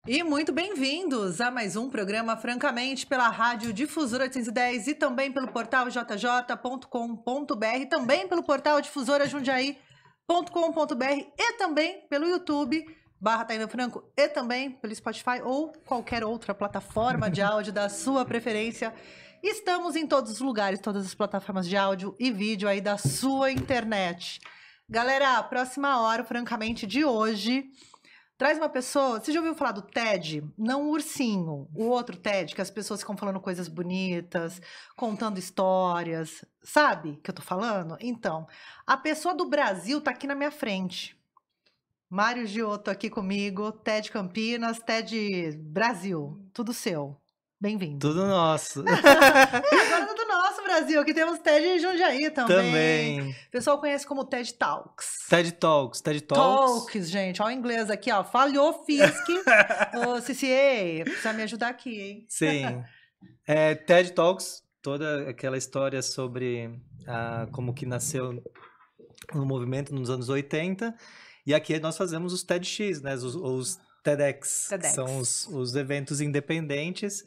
E muito bem-vindos a mais um programa Francamente pela Rádio Difusora 810 e também pelo portal jj.com.br, também pelo portal difusorajundiaí.com.br e também pelo YouTube /Taina Franco e também pelo Spotify ou qualquer outra plataforma de áudio da sua preferência. Estamos em todos os lugares, todas as plataformas de áudio e vídeo aí da sua internet. Galera, a próxima hora, francamente, de hoje, traz uma pessoa... Você já ouviu falar do TED? Não o ursinho, o outro TED, que as pessoas ficam falando coisas bonitas, contando histórias. Sabe que eu tô falando? Então, a pessoa do Brasil tá aqui na minha frente. Mário Giotto aqui comigo, TED Campinas, TED Brasil, tudo seu. Bem-vindo. Tudo nosso. Agora tudo nosso, Brasil. Aqui temos TED Jundiaí também. Também. O pessoal conhece como TED Talks. TED Talks. Talks, gente. Olha o inglês aqui, ó. Falhou, Fisk. Ô, CCA, precisa me ajudar aqui, hein? Sim. TED Talks, toda aquela história sobre como que nasceu no movimento nos anos 80. E aqui nós fazemos os TEDx, né? Os TEDx, que são os eventos independentes.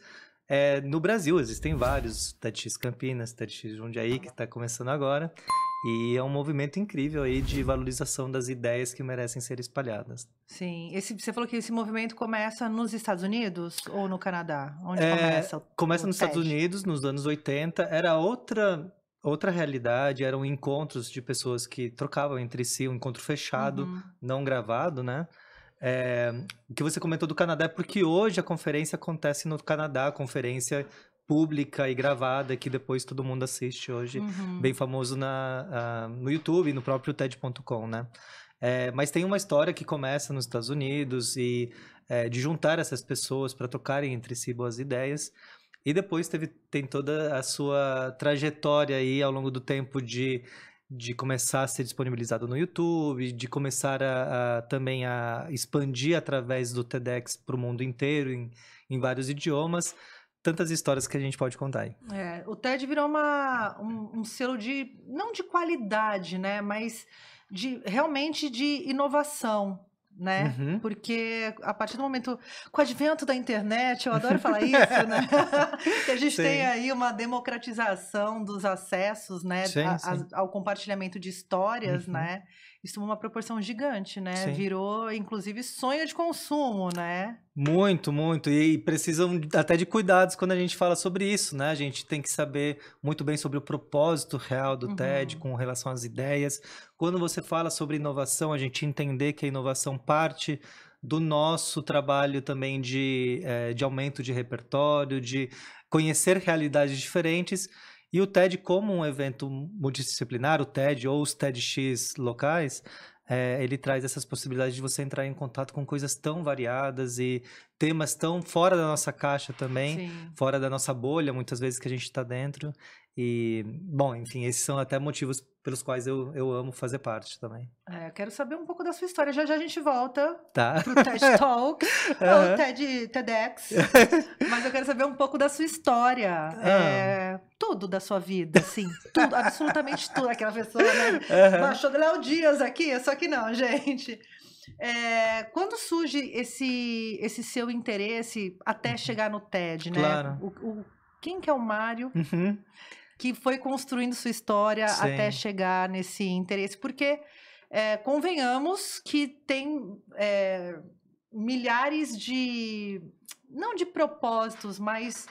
No Brasil existem vários, TEDx Campinas, TEDx Jundiaí, que está começando agora. E é um movimento incrível aí de valorização das ideias que merecem ser espalhadas. Sim. Você falou que esse movimento começa nos Estados Unidos ou no Canadá? Onde começa? Começa nos Estados Unidos, nos anos 80. Era outra realidade, eram encontros de pessoas que trocavam entre si, um encontro fechado, não gravado, né? O que você comentou do Canadá é porque hoje a conferência acontece no Canadá, a conferência pública e gravada, que depois todo mundo assiste hoje, bem famoso no YouTube, no próprio TED.com, né? Mas tem uma história que começa nos Estados Unidos e de juntar essas pessoas para trocarem entre si boas ideias. E depois tem toda a sua trajetória aí ao longo do tempo de começar a ser disponibilizado no YouTube, de começar também a expandir através do TEDx para o mundo inteiro, em vários idiomas. Tantas histórias que a gente pode contar aí. O TED virou um selo não de qualidade, né? Mas realmente de inovação, né? Porque a partir do momento, com o advento da internet, eu adoro falar isso, né? Que a gente tem aí uma democratização dos acessos, né? Sim. Ao compartilhamento de histórias, né? Isso tomou uma proporção gigante, né? Sim. Virou, inclusive, sonho de consumo, né? Muito, muito. E precisam até de cuidados quando a gente fala sobre isso, né? A gente tem que saber muito bem sobre o propósito real do TED com relação às ideias. Quando você fala sobre inovação, a gente entender que a inovação parte do nosso trabalho também de aumento de repertório, de conhecer realidades diferentes. E o TED, como um evento multidisciplinar, o TED ou os TEDx locais, ele traz essas possibilidades de você entrar em contato com coisas tão variadas e temas tão fora da nossa caixa também, fora da nossa bolha, muitas vezes que a gente está dentro. E, bom, enfim, esses são até motivos pelos quais eu amo fazer parte também. Quero saber um pouco da sua história. Já a gente volta pro TED Talk, ou TEDx, mas eu quero saber um pouco da sua história. Tudo da sua vida, assim, tudo, absolutamente tudo. Aquela pessoa, né? Baixou do Léo Dias aqui, só que não, gente. Quando surge esse seu interesse até chegar no TED, né? Claro. Quem que é o Mário que foi construindo sua história até chegar nesse interesse? Porque convenhamos que tem milhares não de propósitos, mas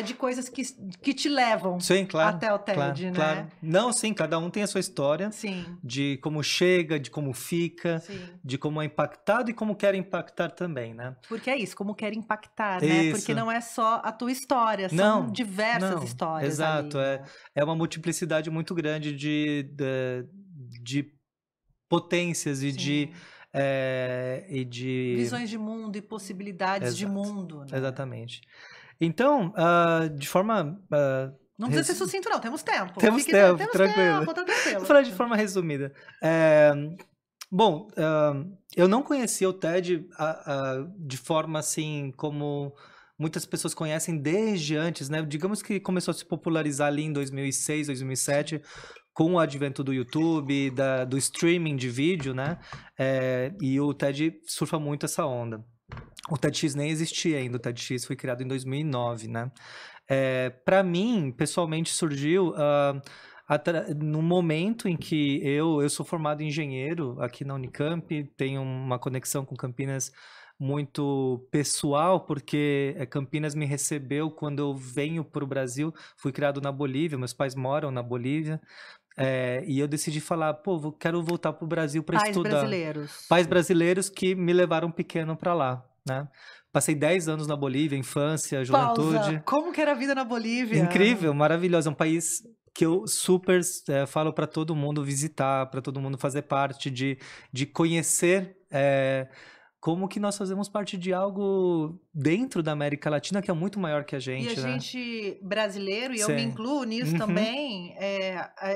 de coisas que te levam até o TED, né? Claro. Não, sim, cada um tem a sua história. Sim. De como chega, de como fica, de como é impactado e como quer impactar também, né? Porque é isso, como quer impactar, né? Porque não é só a tua história, são diversas histórias. Exato, ali, né? É uma multiplicidade muito grande de potências e de visões de mundo e possibilidades de mundo, né? Exatamente. Então, de forma... não precisa ser sucinto, não. Temos tempo. Temos tempo, tranquilo. Tá tranquilo. Vou falar de forma resumida. Bom, eu não conhecia o TED de forma assim como muitas pessoas conhecem desde antes, né? Digamos que começou a se popularizar ali em 2006, 2007, com o advento do YouTube, do streaming de vídeo, né? E o TED surfa muito essa onda. O TEDx nem existia ainda, o TEDx foi criado em 2009, né? Para mim, pessoalmente, surgiu no momento em que eu sou formado em engenheiro aqui na Unicamp, tenho uma conexão com Campinas muito pessoal, porque Campinas me recebeu quando eu venho para o Brasil, fui criado na Bolívia, meus pais moram na Bolívia, e eu decidi falar, pô, quero voltar para o Brasil para estudar. Brasileiros. Pais brasileiros que me levaram pequeno para lá, né? Passei 10 anos na Bolívia, infância, juventude. Pausa. Como que era a vida na Bolívia? Incrível, maravilhoso. É um país que eu super falo para todo mundo visitar, para todo mundo fazer parte, de conhecer como que nós fazemos parte de algo dentro da América Latina que é muito maior que a gente, E a né? gente, brasileiro, e eu Sim. me incluo nisso também,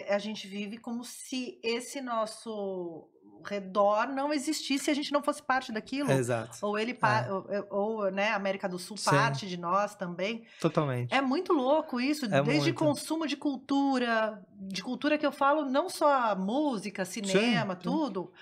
a gente vive como se esse nosso redor não existisse se a gente não fosse parte daquilo. Exato. Ou ou né, a América do Sul Sim. parte de nós também. Totalmente. É muito louco isso, desde muito. consumo de cultura que eu falo não só música, cinema, Sim. tudo,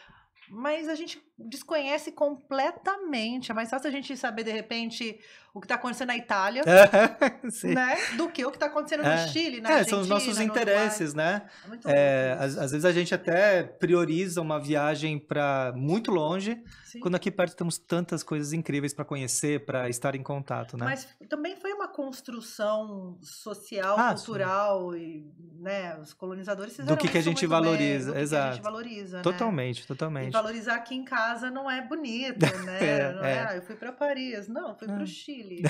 mas a gente desconhece completamente. É mais fácil a gente saber, de repente, o que está acontecendo na Itália, né? Do que o que está acontecendo no Chile, na Argentina, são os nossos interesses, né? É muito louco às vezes a gente até prioriza uma viagem para muito longe, Sim. quando aqui perto temos tantas coisas incríveis para conhecer, para estar em contato, né? Mas também foi uma construção social, cultural, e, né? Os colonizadores fizeram do que a gente valoriza, bem, exato. Que a gente valoriza, totalmente, né? totalmente. E valorizar aqui em casa não é bonito, né? Não é, eu fui para Paris, não, fui para o Chile.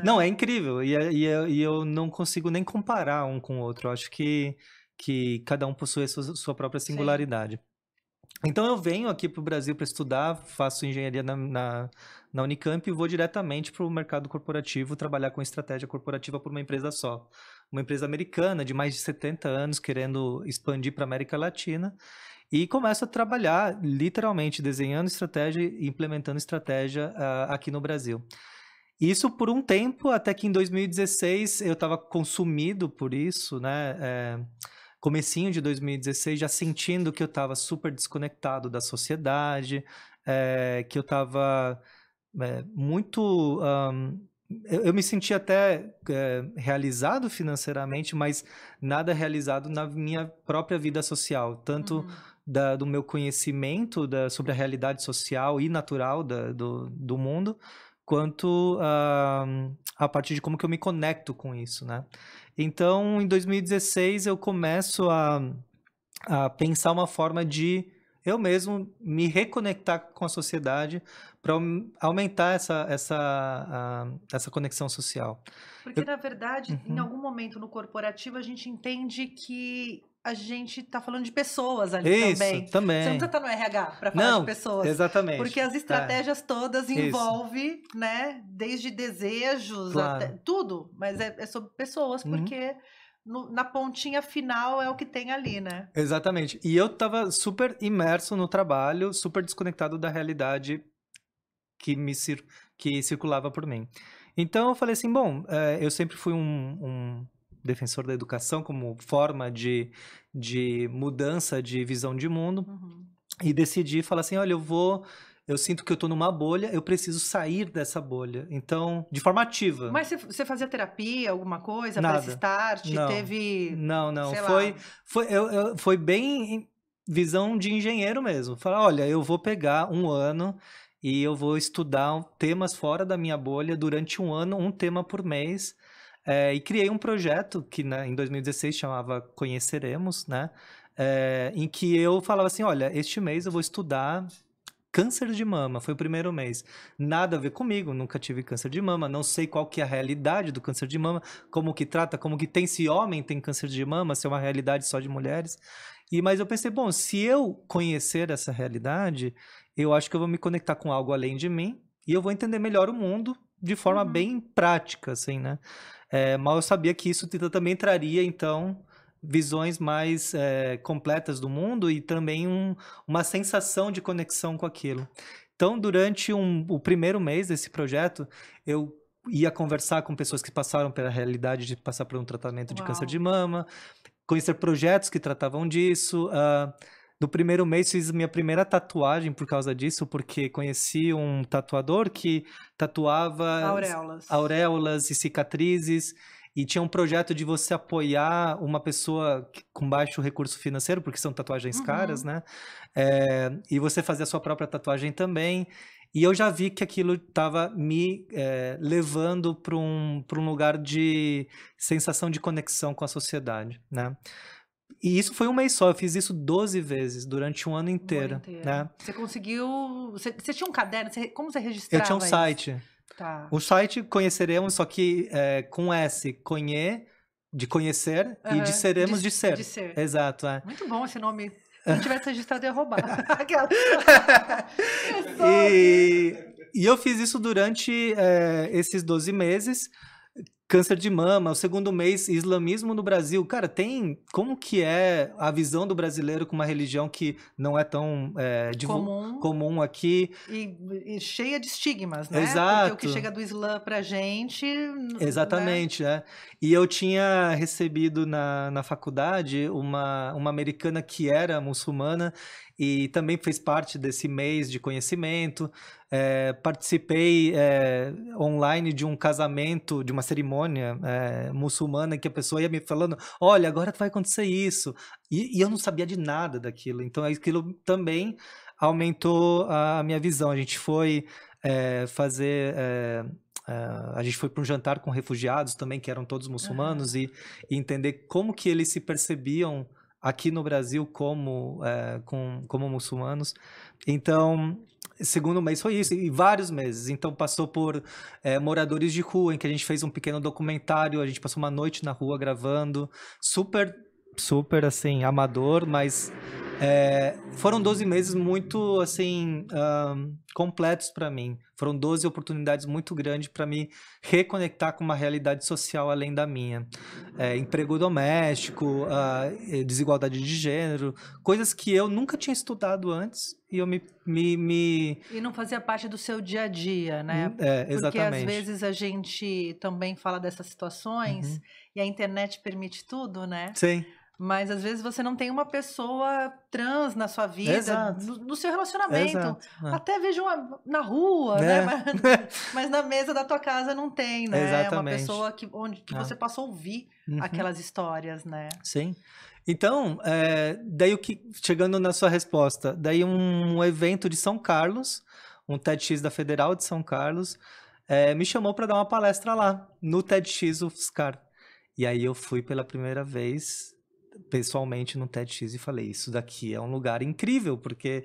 Não, é incrível. E eu não consigo nem comparar um com o outro. Eu acho que cada um possui a sua própria singularidade. Sim. Então eu venho aqui para o Brasil para estudar, faço engenharia na Unicamp e vou diretamente para o mercado corporativo trabalhar com estratégia corporativa por uma empresa só. Uma empresa americana de mais de 70 anos querendo expandir para a América Latina. E começo a trabalhar literalmente desenhando estratégia e implementando estratégia aqui no Brasil. Isso por um tempo, até que em 2016 eu estava consumido por isso, né? Comecinho de 2016, já sentindo que eu estava super desconectado da sociedade, que eu estava muito... eu me sentia até realizado financeiramente, mas nada realizado na minha própria vida social, tanto do meu conhecimento sobre a realidade social e natural do mundo, quanto a partir de como que eu me conecto com isso, né? Então, em 2016, eu começo a pensar uma forma de eu mesmo me reconectar com a sociedade para aumentar essa conexão social. Porque, na verdade, em algum momento no corporativo, a gente entende que a gente está falando de pessoas ali também. Você não precisa estar no RH para falar de pessoas. Exatamente. Porque as estratégias todas envolvem, né? Desde desejos até tudo. Mas é sobre pessoas, porque na pontinha final é o que tem ali, né? Exatamente. E eu estava super imerso no trabalho, super desconectado da realidade que circulava por mim. Então eu falei assim, bom, eu sempre fui um defensor da educação como forma de mudança de visão de mundo e decidi falar assim, olha, eu sinto que eu tô numa bolha, eu preciso sair dessa bolha. Então, de forma ativa. Mas você fazia terapia, alguma coisa Nada. para esse start? Não. Teve... Não. Sei lá. Foi bem visão de engenheiro mesmo. Falar, olha, eu vou pegar um ano e eu vou estudar temas fora da minha bolha durante um ano, um tema por mês. E criei um projeto que em 2016 chamava Conheceremos, né? Em que eu falava assim, olha, este mês eu vou estudar câncer de mama, foi o primeiro mês. Nada a ver comigo, nunca tive câncer de mama, não sei qual que é a realidade do câncer de mama, como que trata, como que tem, se homem tem câncer de mama, se é uma realidade só de mulheres. Mas eu pensei, bom, se eu conhecer essa realidade, eu acho que eu vou me conectar com algo além de mim e eu vou entender melhor o mundo de forma bem prática, assim, né? Mas eu sabia que isso também traria, então, visões mais completas do mundo e também uma sensação de conexão com aquilo. Então, durante o primeiro mês desse projeto, eu ia conversar com pessoas que passaram pela realidade de passar por um tratamento de câncer de mama, conhecer projetos que tratavam disso, No primeiro mês fiz minha primeira tatuagem por causa disso, porque conheci um tatuador que tatuava auréolas e cicatrizes, e tinha um projeto de você apoiar uma pessoa com baixo recurso financeiro, porque são tatuagens caras, né? E você fazer a sua própria tatuagem também. E eu já vi que aquilo estava me levando para um lugar de sensação de conexão com a sociedade, né? E isso foi um mês só, eu fiz isso 12 vezes, durante um ano inteiro. Né? Você conseguiu... Você tinha um caderno? Como você registrava? Eu tinha um site. Tá. O site Conheceremos, só que com S, de conhecer, e de seremos, de ser. Exato. Muito bom esse nome. Se não tivesse registrado, eu ia roubar. E eu fiz isso durante esses 12 meses. Câncer de mama, o segundo mês, islamismo no Brasil. Cara, como que é a visão do brasileiro com uma religião que não é tão comum aqui? E cheia de estigmas, né? Exato. Porque o que chega do Islã pra gente... Exatamente, né? E eu tinha recebido na faculdade uma americana que era muçulmana e também fez parte desse mês de conhecimento. Participei online de um casamento, de uma cerimônia muçulmana, que a pessoa ia me falando, olha, agora vai acontecer isso. E eu não sabia de nada daquilo. Então, aquilo também aumentou a minha visão. A gente foi a gente foi para um jantar com refugiados também, que eram todos muçulmanos, e entender como que eles se percebiam aqui no Brasil como muçulmanos. Então, segundo mês foi isso, e vários meses. Então, passou por moradores de rua, em que a gente fez um pequeno documentário, a gente passou uma noite na rua gravando, super, assim, amador, mas foram 12 meses muito, assim, completos para mim. Foram 12 oportunidades muito grandes para me reconectar com uma realidade social além da minha. Emprego doméstico, desigualdade de gênero, coisas que eu nunca tinha estudado antes e eu E não fazia parte do seu dia a dia, né? Exatamente. Porque às vezes a gente também fala dessas situações e a internet permite tudo, né? Sim. Mas às vezes você não tem uma pessoa trans na sua vida, no seu relacionamento. Exato. Até vejo na rua, né? Mas na mesa da tua casa não tem, né? Exatamente. É uma pessoa que você possa ouvir aquelas histórias, né? Sim. Então, daí chegando na sua resposta, daí um evento de São Carlos, um TEDx da Federal de São Carlos, me chamou para dar uma palestra lá, no TEDx UFSCar. E aí eu fui pela primeira vez pessoalmente no TEDx e falei, isso daqui é um lugar incrível, porque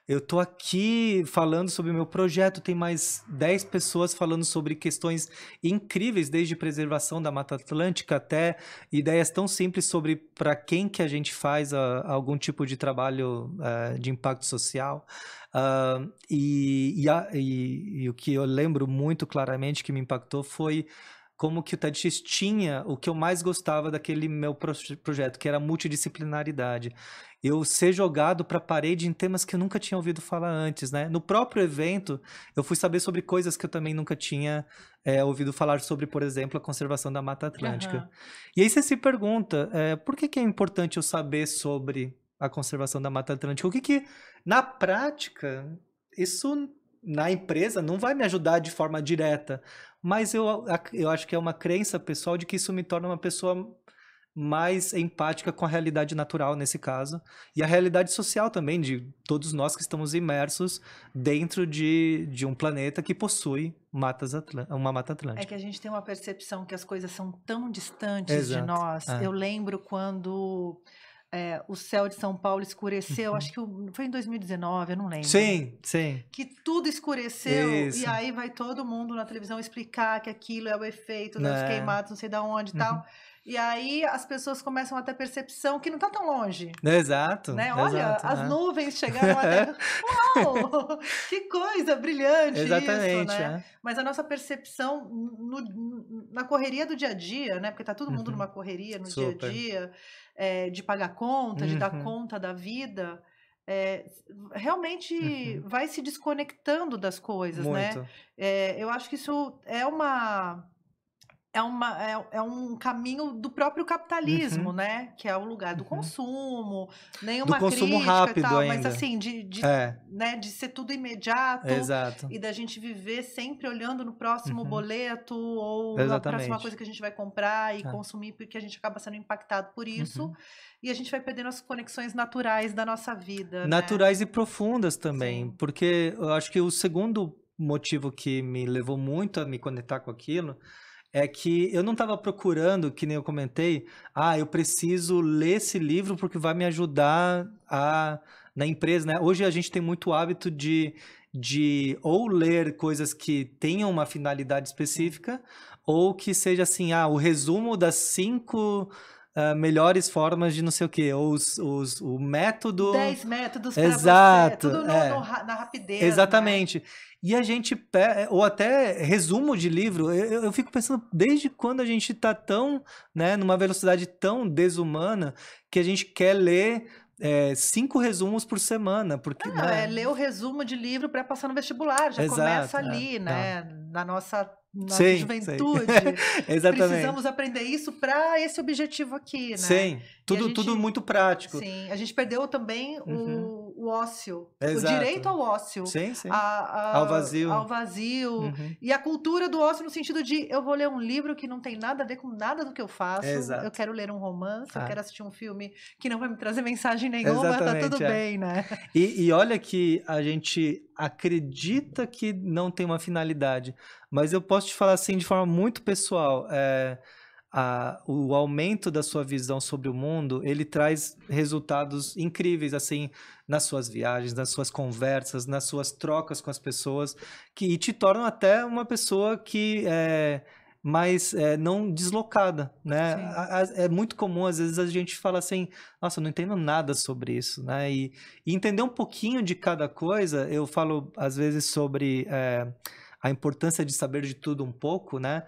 eu tô aqui falando sobre o meu projeto, tem mais 10 pessoas falando sobre questões incríveis, desde preservação da Mata Atlântica até ideias tão simples sobre para quem que a gente faz algum tipo de trabalho de impacto social. E o que eu lembro muito claramente que me impactou foi como que o TEDx tinha o que eu mais gostava daquele meu projeto, que era a multidisciplinaridade. Eu ser jogado para a parede em temas que eu nunca tinha ouvido falar antes, né? No próprio evento, eu fui saber sobre coisas que eu também nunca tinha ouvido falar sobre, por exemplo, a conservação da Mata Atlântica. E aí você se pergunta, por que é importante eu saber sobre a conservação da Mata Atlântica? O que na prática, isso na empresa não vai me ajudar de forma direta, mas eu acho que é uma crença pessoal de que isso me torna uma pessoa mais empática com a realidade natural, nesse caso, e a realidade social também, de todos nós que estamos imersos dentro de um planeta que possui uma Mata Atlântica. É que a gente tem uma percepção que as coisas são tão distantes de nós. Eu lembro quando o céu de São Paulo escureceu, acho que foi em 2019, eu não lembro. Sim, sim. Que tudo escureceu, e aí vai todo mundo na televisão explicar que aquilo é o efeito das queimadas, não sei de onde e tal. E aí as pessoas começam a ter percepção que não está tão longe. Exato. Né? Olha, as nuvens chegaram até... Uau! Que coisa brilhante. Exatamente, isso, né? Mas a nossa percepção na correria do dia a dia, né? Porque tá todo mundo numa correria no dia a dia, de pagar conta, de dar conta da vida, realmente vai se desconectando das coisas, muito, né? Eu acho que isso é é um caminho do próprio capitalismo, né? Que é o lugar do consumo, nenhuma do consumo crítica rápido e tal, ainda. mas assim, né, de ser tudo imediato. Exato. E da gente viver sempre olhando no próximo boleto ou na próxima Exatamente. coisa que a gente vai comprar e consumir, porque a gente acaba sendo impactado por isso. E a gente vai perdendo as conexões naturais da nossa vida, Naturais né? e profundas também, Sim. porque eu acho que o segundo motivo que me levou muito a me conectar com aquilo é que eu não estava procurando, que nem eu comentei, eu preciso ler esse livro porque vai me ajudar na empresa, né? Hoje a gente tem muito hábito de ou ler coisas que tenham uma finalidade específica, ou que seja assim, o resumo das 5 melhores formas de não sei o quê, ou o método... 10 métodos para você, Exato, tudo na rapidez, né? exatamente. E a gente, ou até resumo de livro, eu fico pensando, desde quando a gente está tão, né, numa velocidade tão desumana, que a gente quer ler 5 resumos por semana, porque, né? Ler o resumo de livro para passar no vestibular, já começa ali, né? Na nossa juventude. Exatamente. Precisamos aprender isso para esse objetivo aqui, né? Sim, tudo muito prático. Sim, a gente perdeu também o ócio, Exato. o direito ao ócio. Sim. Ao vazio. Ao vazio. E a cultura do ócio no sentido de eu vou ler um livro que não tem nada a ver com nada do que eu faço. Exato. Eu quero ler um romance, eu quero assistir um filme que não vai me trazer mensagem nenhuma, tá tudo bem, né? E olha que a gente acredita que não tem uma finalidade, mas eu posso te falar assim de forma muito pessoal, o aumento da sua visão sobre o mundo, ele traz resultados incríveis, assim, nas suas viagens, nas suas conversas, nas suas trocas com as pessoas, que te tornam até uma pessoa que mais não deslocada, né? É muito comum, às vezes, a gente fala assim, nossa, eu não entendo nada sobre isso, né? E entender um pouquinho de cada coisa, eu falo, às vezes, sobre a importância de saber de tudo um pouco, né?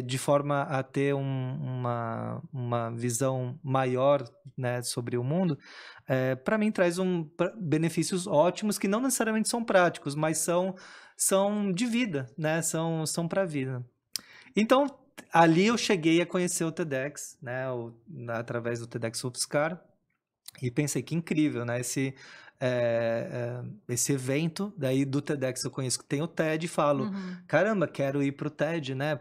De forma a ter uma visão maior, né, sobre o mundo, para mim traz benefícios ótimos que não necessariamente são práticos, mas são de vida, né? São para a vida. Então, ali eu cheguei a conhecer o TEDx, né, através do TEDx UFSCar, e pensei que incrível, né, esse evento, daí do TEDx eu conheço que tem o TED e falo, caramba, quero ir pro TED, né,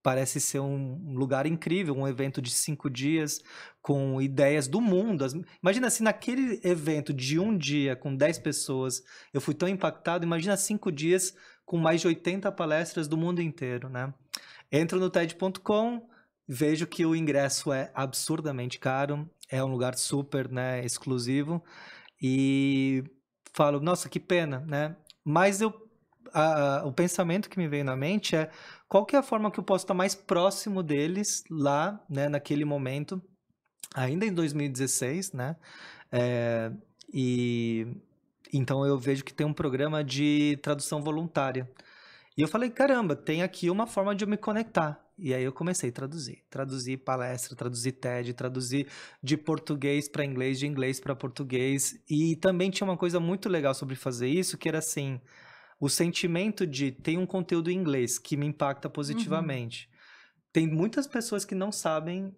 parece ser um lugar incrível, um evento de 5 dias com ideias do mundo. Imagina se naquele evento de um dia com 10 pessoas eu fui tão impactado, imagina 5 dias com mais de 80 palestras do mundo inteiro, né? Entro no TED.com, vejo que o ingresso é absurdamente caro, é um lugar super, né, exclusivo, e falo, nossa, que pena, né? Mas o pensamento que me veio na mente é qual que é a forma que eu posso estar mais próximo deles lá, né, naquele momento, ainda em 2016, né? E então eu vejo que tem um programa de tradução voluntária. E eu falei, caramba, tem aqui uma forma de eu me conectar. E aí eu comecei a traduzir palestra, traduzir TED, traduzir de português para inglês, de inglês para português. E também tinha uma coisa muito legal sobre fazer isso, que era assim, o sentimento de ter um conteúdo em inglês que me impacta positivamente. Tem muitas pessoas que não sabem,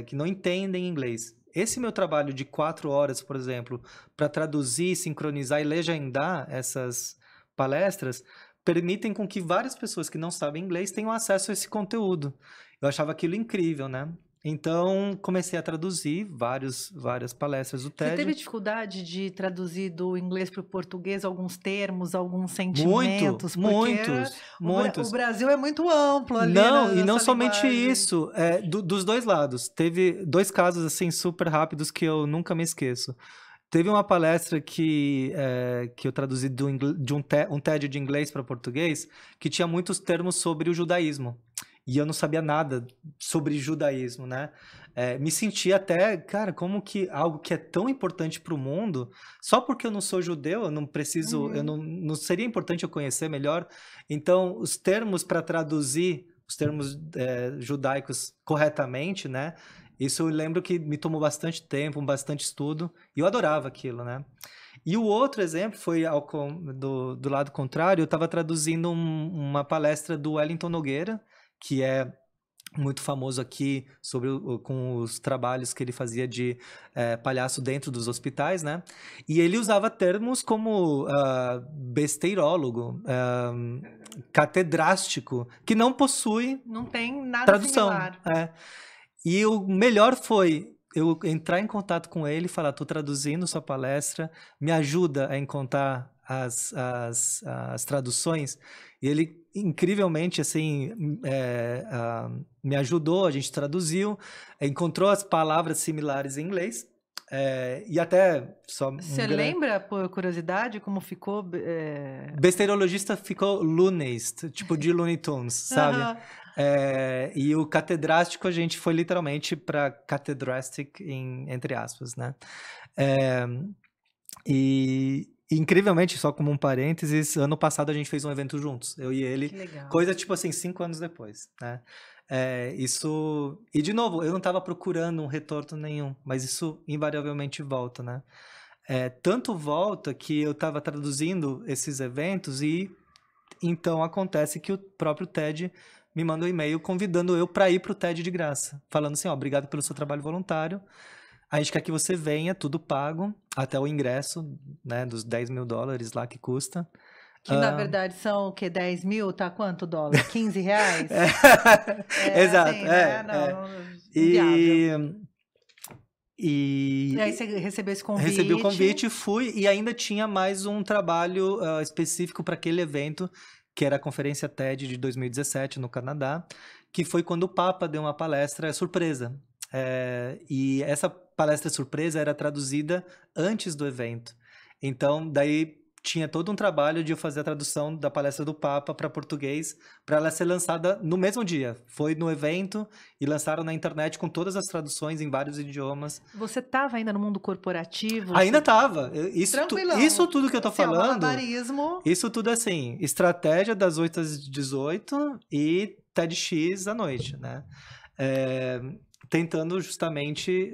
que não entendem inglês. Esse meu trabalho de 4 horas, por exemplo, para traduzir, sincronizar e legendar essas palestras, permitem com que várias pessoas que não sabem inglês tenham acesso a esse conteúdo. Eu achava aquilo incrível, né? Então, comecei a traduzir várias palestras do TED. Você teve dificuldade de traduzir do inglês para o português alguns termos, alguns sentimentos? Muitos. O Brasil é muito amplo ali. Não, e não somente isso. Dos dois lados. Teve 2 casos assim super rápidos que eu nunca me esqueço. Teve uma palestra que eu traduzi de um TED de inglês para português, que tinha muitos termos sobre o judaísmo. E eu não sabia nada sobre judaísmo, né? Me senti até, cara, como que algo que é tão importante para o mundo, só porque eu não sou judeu, eu não preciso, eu não seria importante eu conhecer melhor. Então, os termos para traduzir, os termos judaicos corretamente, né? Isso eu lembro que me tomou bastante tempo, bastante estudo, e eu adorava aquilo, né? E o outro exemplo foi do lado contrário, eu estava traduzindo uma palestra do Wellington Nogueira, que é muito famoso aqui com os trabalhos que ele fazia de palhaço dentro dos hospitais, né? E ele usava termos como besteirólogo, catedrástico, que não possui Não tem nada tradução. similar. E o melhor foi eu entrar em contato com ele e falar, tô traduzindo sua palestra, me ajuda a encontrar as traduções. E ele, incrivelmente, assim, me ajudou, a gente traduziu, encontrou as palavras similares em inglês, e até... Você lembra, por curiosidade, como ficou? Besteirologista ficou Loonies, tipo de Looney Tunes, sabe? E o catedrástico a gente foi literalmente para cathedrastic, entre aspas, né? E incrivelmente, só como um parênteses, ano passado a gente fez um evento juntos, eu e ele. Que legal. Coisa tipo assim, 5 anos depois, né? Isso... E de novo, eu não estava procurando um retorno nenhum, mas isso invariavelmente volta, né? Tanto volta que eu estava traduzindo esses eventos e então acontece que o próprio TED me manda um e-mail convidando eu para ir para o TED de graça, falando assim, ó, obrigado pelo seu trabalho voluntário, a gente quer que você venha, tudo pago, até o ingresso, né, dos $10.000 lá que custa. Que na verdade são o quê? 10 mil? Tá quanto dólar? 15 reais? Exato. Assim, né? E aí você recebeu esse convite? Recebi o convite, fui, e ainda tinha mais um trabalho específico para aquele evento, que era a Conferência TED de 2017 no Canadá, que foi quando o Papa deu uma palestra surpresa. E essa palestra surpresa era traduzida antes do evento. Então, daí tinha todo um trabalho de eu fazer a tradução da palestra do Papa para português, para ela ser lançada no mesmo dia. Foi no evento e lançaram na internet com todas as traduções em vários idiomas. Você estava ainda no mundo corporativo? Ainda estava. Isso tudo que eu tô falando... malabarismo. Isso tudo assim, estratégia das 8 às 18 e TEDx à noite, né? Tentando justamente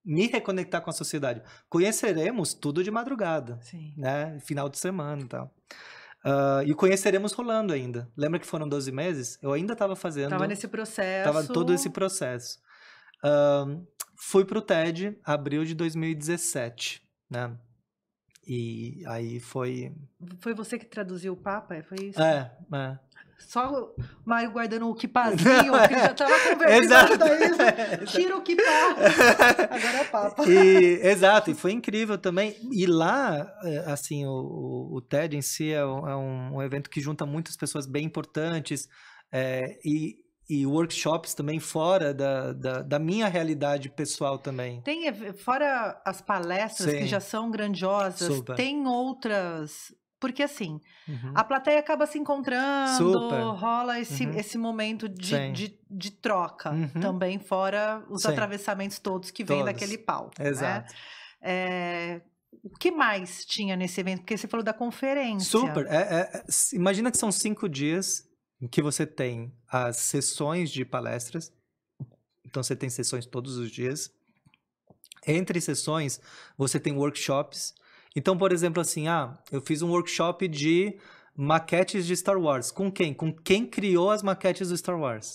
me reconectar com a sociedade. Conheceremos tudo de madrugada, Sim. né? Final de semana e tal. E conheceremos rolando ainda. Lembra que foram 12 meses? Eu ainda estava fazendo... Estava nesse processo. Estava todo esse processo. Fui pro TED, abril de 2017, né? E aí foi... Foi você que traduziu o Papa? Foi isso? Só o Mário guardando o quipazinho, que já estava conversando daí. Tira o quipá. Agora é Papa. Exato, e foi incrível também. E lá, assim, o TED em si é um evento que junta muitas pessoas bem importantes e workshops também fora da minha realidade pessoal também. Fora as palestras, sim, que já são grandiosas, super, tem outras... Porque assim, a plateia acaba se encontrando, super, rola esse momento de troca também, fora os atravessamentos todos que vêm daquele palco. Exato. Né? O que mais tinha nesse evento? Porque você falou da conferência. Super. Imagina que são 5 dias em que você tem as sessões de palestras. Então, você tem sessões todos os dias. Entre sessões, você tem workshops. Então, por exemplo, assim, eu fiz um workshop de maquetes de Star Wars. Com quem? Com quem criou as maquetes do Star Wars.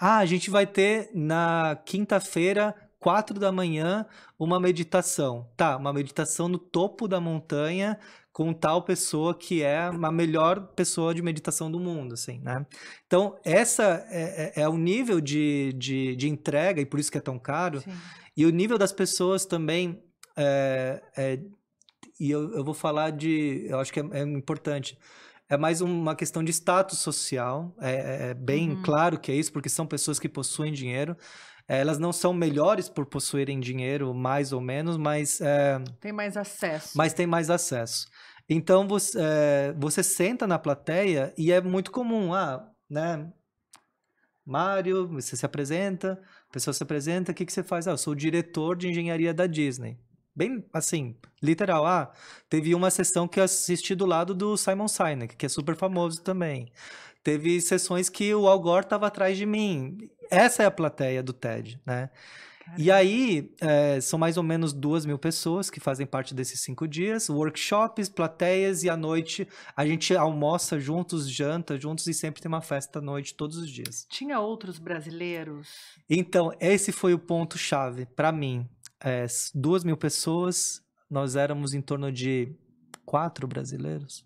A gente vai ter na quinta-feira, 4 da manhã, uma meditação. Tá, uma meditação no topo da montanha com tal pessoa que é a melhor pessoa de meditação do mundo, assim, né? Então, essa é o nível de entrega, e por isso que é tão caro. Sim. E o nível das pessoas também... E eu vou falar eu acho que é importante, é mais uma questão de status social, é bem claro que é isso, porque são pessoas que possuem dinheiro, elas não são melhores por possuírem dinheiro, mais ou menos, mas... tem mais acesso. Mas tem mais acesso. Então, você senta na plateia e é muito comum, né? Mário, você se apresenta, a pessoa se apresenta, o que você faz? Eu sou o diretor de engenharia da Disney. Bem, assim, literal. Teve uma sessão que eu assisti do lado do Simon Sinek, que é super famoso também. Teve sessões que o Al Gore estava atrás de mim. Essa é a plateia do TED, né? E aí, são mais ou menos 2.000 pessoas que fazem parte desses 5 dias, workshops, plateias, e à noite a gente almoça juntos, janta juntos e sempre tem uma festa à noite, todos os dias. Tinha outros brasileiros? Então, esse foi o ponto-chave para mim. 2.000 pessoas, nós éramos em torno de 4 brasileiros.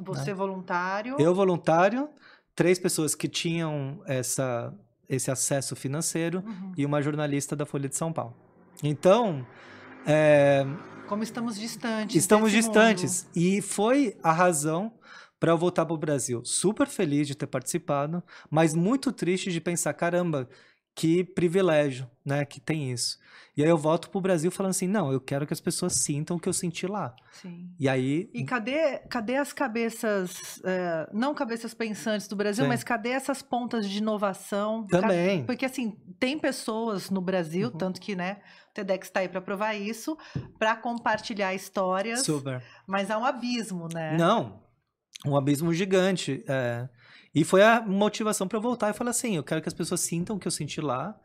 Você voluntário? Eu voluntário, 3 pessoas que tinham esse acesso financeiro e uma jornalista da Folha de São Paulo. Então, como estamos distantes. Estamos distantes. Mundo. E foi a razão para eu voltar para o Brasil. Super feliz de ter participado, mas muito triste de pensar, caramba, que privilégio, né, que tem isso. E aí eu volto pro Brasil falando assim, não, eu quero que as pessoas sintam o que eu senti lá. Sim. E aí... E cadê as cabeças, não cabeças pensantes do Brasil, mas cadê essas pontas de inovação? Também. Porque assim, tem pessoas no Brasil, tanto que, né, o TEDx está aí para provar isso, para compartilhar histórias. Super. Mas há um abismo, né? Não, um abismo gigante. E foi a motivação para eu voltar e falar assim, eu quero que as pessoas sintam o que eu senti lá,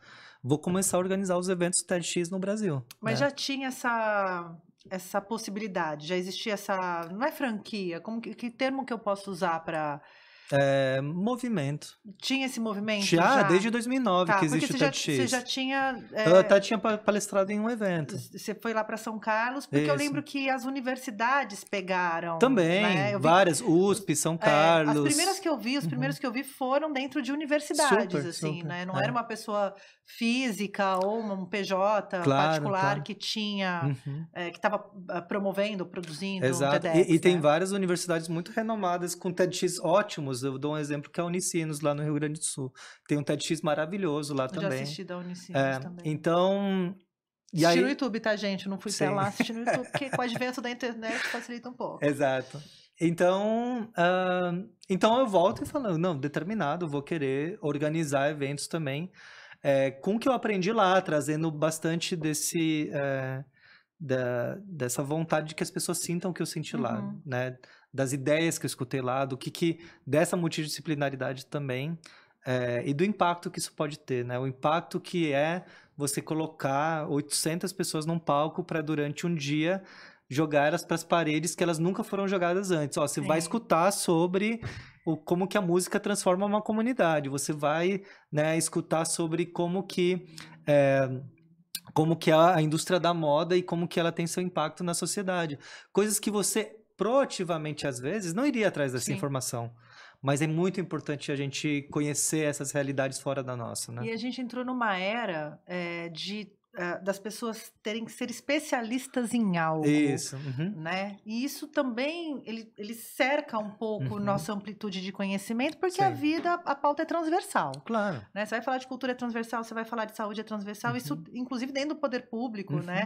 vou começar a organizar os eventos TEDx no Brasil. Mas já tinha essa possibilidade, já existia essa, não é franquia, que termo que eu posso usar para... movimento. Tinha esse movimento? Já, desde 2009 que existe o TEDx. Você já tinha... Eu até tinha palestrado em um evento. Você foi lá para São Carlos, porque eu lembro que as universidades pegaram. Também, né? várias, USP, São Carlos. As primeiras que eu vi, os primeiros que eu vi foram dentro de universidades, assim, super. Né? Não era uma pessoa física ou um PJ particular que tinha, que estava promovendo, produzindo. Exato. TEDx, e tem várias universidades muito renomadas com TEDx ótimos. Eu dou um exemplo que é a Unicinos, lá no Rio Grande do Sul. Tem um TEDx maravilhoso lá também. Eu já assisti da Unicinos também. Então... Assisti no YouTube, tá, gente? Não fui até lá assistir no YouTube, porque com o advento da internet facilita um pouco. Exato. Então eu volto e falo, não, determinado, vou querer organizar eventos também, com o que eu aprendi lá, trazendo bastante dessa vontade de que as pessoas sintam o que eu senti lá, né? Das ideias que eu escutei lá, dessa multidisciplinaridade também, e do impacto que isso pode ter, né? O impacto que é você colocar 800 pessoas num palco para durante um dia jogar elas para as paredes que elas nunca foram jogadas antes. Você vai escutar sobre como que a música transforma uma comunidade. Você vai, né, escutar sobre como que a indústria da moda e como que ela tem seu impacto na sociedade. Coisas que você proativamente, às vezes, não iria atrás dessa informação. Mas é muito importante a gente conhecer essas realidades fora da nossa, né? E a gente entrou numa era das pessoas terem que ser especialistas em algo. Isso. Né? E isso também, ele cerca um pouco nossa amplitude de conhecimento, porque a vida, a pauta é transversal. Claro. Né? Você vai falar de cultura é transversal, você vai falar de saúde é transversal, isso inclusive dentro do poder público, né?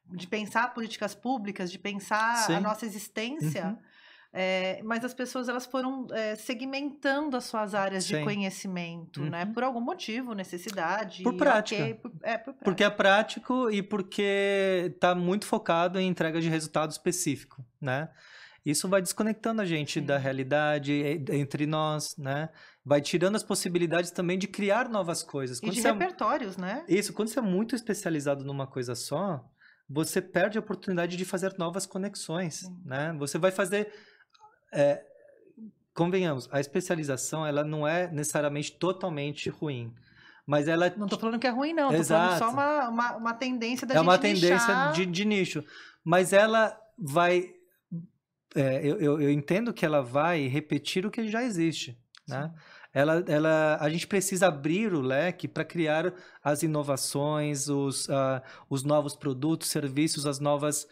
De pensar políticas públicas, de pensar a nossa existência. Mas as pessoas elas foram segmentando as suas áreas de conhecimento, né? Por algum motivo, necessidade. Por prática. Por prática. Porque é prático e porque está muito focado em entrega de resultado específico, né? Isso vai desconectando a gente da realidade entre nós, né? Vai tirando as possibilidades também de criar novas coisas. E de repertórios, né? Isso, quando você é muito especializado numa coisa só, você perde a oportunidade de fazer novas conexões, né? Você vai fazer... convenhamos, a especialização ela não é necessariamente totalmente ruim, mas ela... Não estou falando que é ruim, não. Estou falando só uma tendência da gente nichar. É uma tendência nichar... de nicho. Mas ela vai... eu entendo que ela vai repetir o que já existe, né? A gente precisa abrir o leque para criar as inovações, os novos produtos, serviços, as novas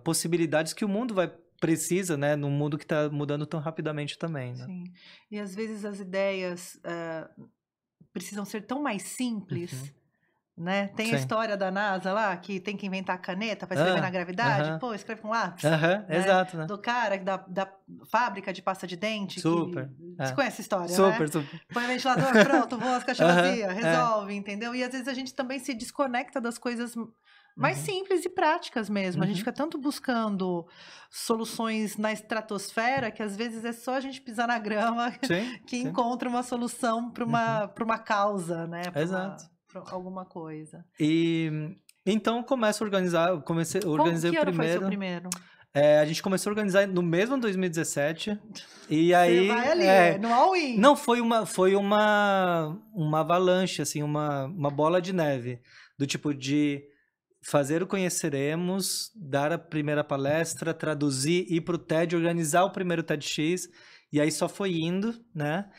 possibilidades que o mundo precisa, né? Num mundo que está mudando tão rapidamente também. Né? Sim. E às vezes as ideias precisam ser tão mais simples. Né? Tem a história da NASA lá, que tem que inventar caneta para escrever na gravidade. Pô, escreve com lápis. Né? Exato, né? Do cara da fábrica de pasta de dente. Super. Você conhece a história, super, né? Super. Põe o ventilador, pronto, voa as caixas vazias, resolve, entendeu? E às vezes a gente também se desconecta das coisas mais simples e práticas mesmo. A gente fica tanto buscando soluções na estratosfera que às vezes é só a gente pisar na grama que encontra uma solução para uma causa, né? Exato. alguma coisa. E então começo a organizar, organizei que o ano foi seu primeiro. primeiro? A gente começou a organizar no mesmo 2017. E Você aí. vai ali, no all-in. Não, foi uma avalanche, assim, uma bola de neve. Do tipo de fazer o Conheceremos, dar a primeira palestra, traduzir, ir para o TED, organizar o primeiro TEDx. E aí só foi indo, né?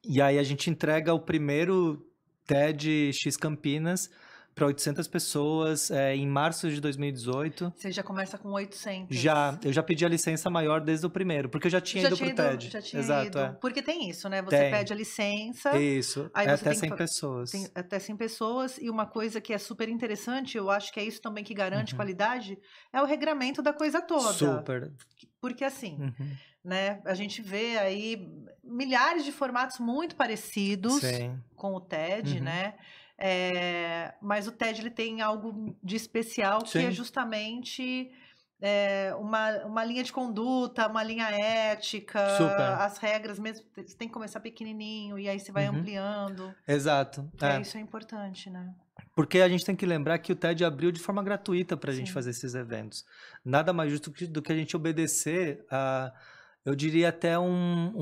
E aí a gente entrega o primeiro TEDx Campinas para 800 pessoas em março de 2018. Você já começa com 800. Eu já pedi a licença maior desde o primeiro, porque eu já tinha ido pro TED. Já tinha Exato, ido. Porque tem isso, né? Você Tem. pede a licença. Isso, aí você até tem 100 pessoas. Tem até 100 pessoas. E uma coisa que é super interessante, eu acho que é isso também que garante qualidade, é o regramento da coisa toda. Super. Porque assim, né? A gente vê aí milhares de formatos muito parecidos com o TED, né? Mas o TED ele tem algo de especial que é justamente uma linha de conduta, uma linha ética, as regras mesmo, você tem que começar pequenininho e aí você vai ampliando. Exato. Isso é importante, né? Porque a gente tem que lembrar que o TED abriu de forma gratuita para a gente fazer esses eventos. Nada mais justo do que a gente obedecer a, eu diria até não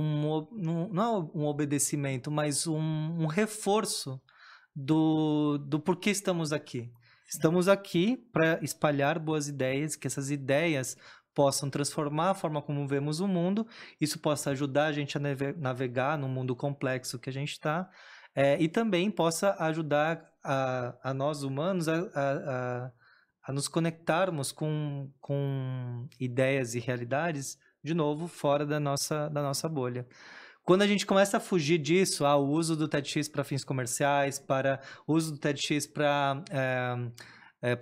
é um obedecimento, mas um reforço do porquê estamos aqui. Estamos aqui para espalhar boas ideias, que essas ideias possam transformar a forma como vemos o mundo, isso possa ajudar a gente a navegar no mundo complexo que a gente está, e também possa ajudar a nós humanos a nos conectarmos com ideias e realidades, de novo, fora da nossa bolha. Quando a gente começa a fugir disso, o uso do TEDx para fins comerciais, para o uso do TEDx para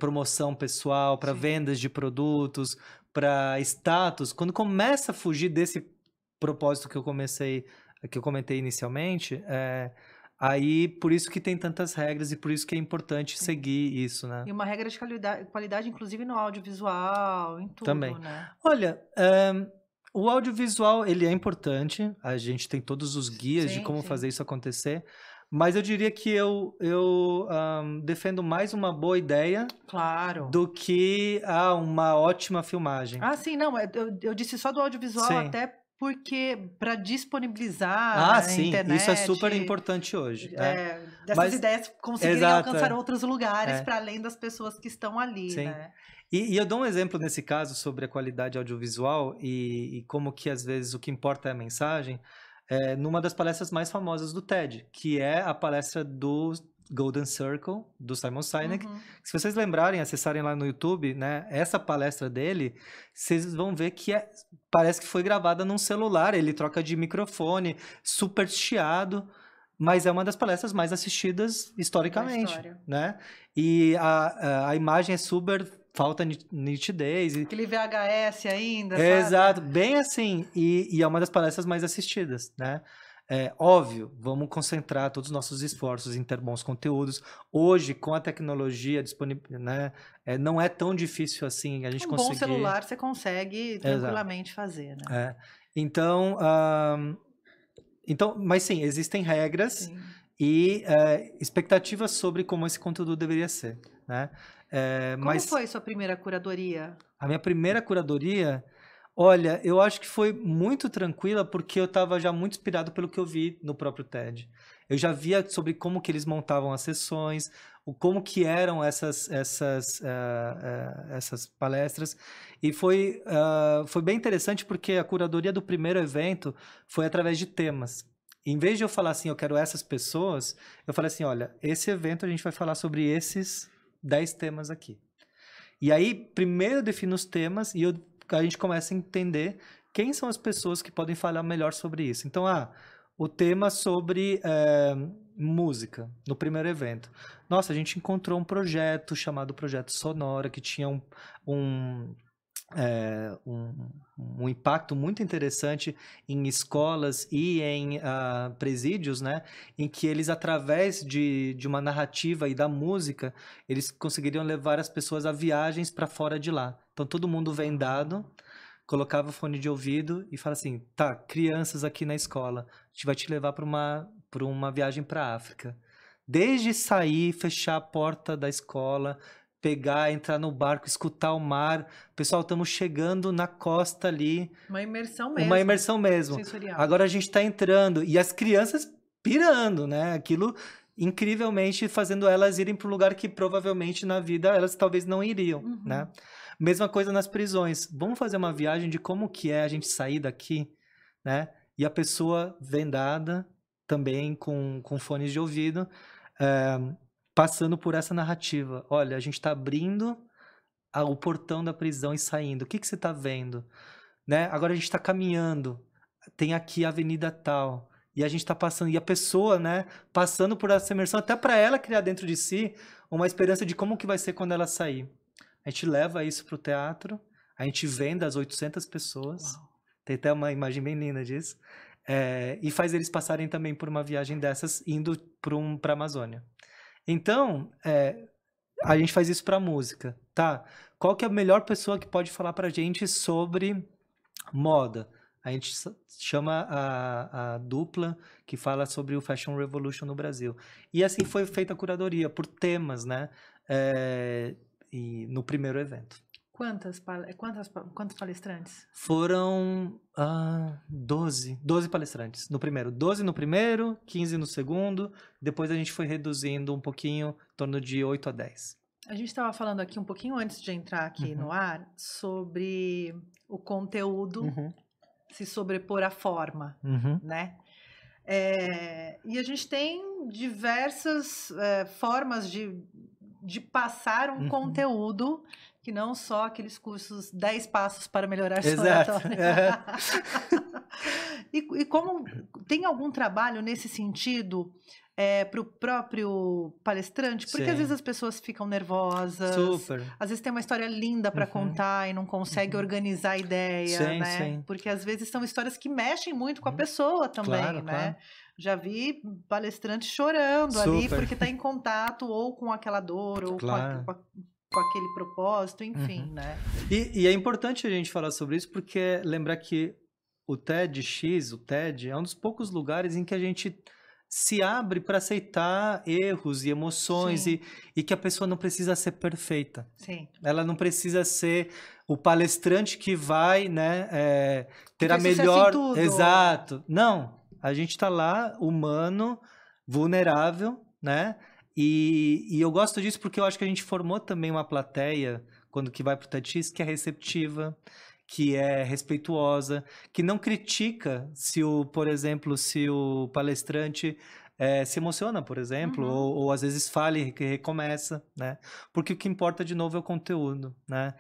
promoção pessoal, para vendas de produtos, para status, quando começa a fugir desse propósito que eu comentei inicialmente, aí por isso que tem tantas regras e por isso que é importante seguir isso, né? E uma regra de qualidade, inclusive no audiovisual, em tudo, também. né? Olha, o audiovisual, ele é importante, a gente tem todos os guias de como fazer isso acontecer, mas eu diria que eu defendo mais uma boa ideia do que uma ótima filmagem. Sim, não, eu disse só do audiovisual até porque para disponibilizar na internet... isso é super importante hoje. Dessas ideias conseguirem alcançar outros lugares para além das pessoas que estão ali, né? E eu dou um exemplo nesse caso sobre a qualidade audiovisual e como que às vezes o que importa é a mensagem, numa das palestras mais famosas do TED, que é a palestra do Golden Circle, do Simon Sinek. Se vocês lembrarem, acessarem lá no YouTube, né, essa palestra dele, vocês vão ver que parece que foi gravada num celular, ele troca de microfone, super chiado, mas é uma das palestras mais assistidas historicamente, né? E a imagem é super... falta nitidez. Aquele VHS ainda, exato, bem assim. E é uma das palestras mais assistidas, né? Óbvio, vamos concentrar todos os nossos esforços em ter bons conteúdos. Hoje, com a tecnologia disponível, né? Não é tão difícil assim a gente conseguir... bom celular você consegue tranquilamente fazer, né? Então, mas sim, existem regras e expectativas sobre como esse conteúdo deveria ser, né? Como foi sua primeira curadoria? A minha primeira curadoria, olha, eu acho que foi muito tranquila porque eu estava já muito inspirado pelo que eu vi no próprio TED. Eu já via sobre como que eles montavam as sessões, como que eram essas palestras. E foi bem interessante porque a curadoria do primeiro evento foi através de temas. Em vez de eu falar assim, eu quero essas pessoas, eu falei assim, olha, esse evento a gente vai falar sobre esses 10 temas aqui. E aí, primeiro eu defino os temas e a gente começa a entender quem são as pessoas que podem falar melhor sobre isso. Então, o tema sobre música, no primeiro evento. Nossa, a gente encontrou um projeto chamado Projeto Sonora, que tinha um impacto muito interessante em escolas e em presídios, né? Em que eles, através de uma narrativa e da música, eles conseguiriam levar as pessoas a viagens para fora de lá. Então, todo mundo vendado, colocava o fone de ouvido e fala assim, tá, crianças aqui na escola, a gente vai te levar para uma viagem para a África. Desde sair, fechar a porta da escola, pegar, entrar no barco, escutar o mar. Pessoal, estamos chegando na costa ali. Uma imersão mesmo. Uma imersão mesmo. Sensorial. Agora a gente está entrando e as crianças pirando, né? Aquilo incrivelmente fazendo elas irem para um lugar que provavelmente na vida elas talvez não iriam, né? Mesma coisa nas prisões. Vamos fazer uma viagem de como que é a gente sair daqui, né? E a pessoa vendada, também com fones de ouvido, passando por essa narrativa. Olha, a gente está abrindo o portão da prisão e saindo. O que você está vendo? Né? Agora a gente está caminhando. Tem aqui a avenida tal. E a gente está passando. E a pessoa, né, passando por essa imersão, até para ela criar dentro de si uma esperança de como que vai ser quando ela sair. A gente leva isso para o teatro. A gente vende as 800 pessoas. Uau. Tem até uma imagem bem linda disso. E faz eles passarem também por uma viagem dessas, indo para a Amazônia. Então, a gente faz isso para música, tá? Qual que é a melhor pessoa que pode falar para a gente sobre moda? A gente chama a dupla que fala sobre o Fashion Revolution no Brasil. E assim foi feita a curadoria, por temas, né? E no primeiro evento. Quantos palestrantes? Foram 12 palestrantes no primeiro. 12 no primeiro, 15 no segundo. Depois a gente foi reduzindo um pouquinho, em torno de 8 a 10. A gente estava falando aqui um pouquinho antes de entrar aqui no ar sobre o conteúdo se sobrepor à forma, né? E a gente tem diversas formas de passar um conteúdo que não só aqueles cursos 10 passos para melhorar a sua oratória. E como tem algum trabalho nesse sentido para o próprio palestrante? Porque às vezes as pessoas ficam nervosas. Super. Às vezes tem uma história linda para contar e não consegue organizar a ideia, né? Sim. Porque às vezes são histórias que mexem muito com a pessoa também, claro, né? Claro. Já vi palestrante chorando ali porque está em contato ou com aquela dor ou com aquele propósito, enfim, né? E é importante a gente falar sobre isso porque lembrar que o TEDx, o TED, é um dos poucos lugares em que a gente se abre para aceitar erros e emoções e que a pessoa não precisa ser perfeita. Sim. Ela não precisa ser o palestrante que vai, né, ter a melhor... Tudo. Exato. Não, a gente está lá, humano, vulnerável, né? E eu gosto disso porque eu acho que a gente formou também uma plateia, quando que vai para o TEDx, que é receptiva, que é respeituosa, que não critica por exemplo, se o palestrante se emociona, por exemplo, ou às vezes fala e recomeça, né? Porque o que importa, de novo, é o conteúdo, né?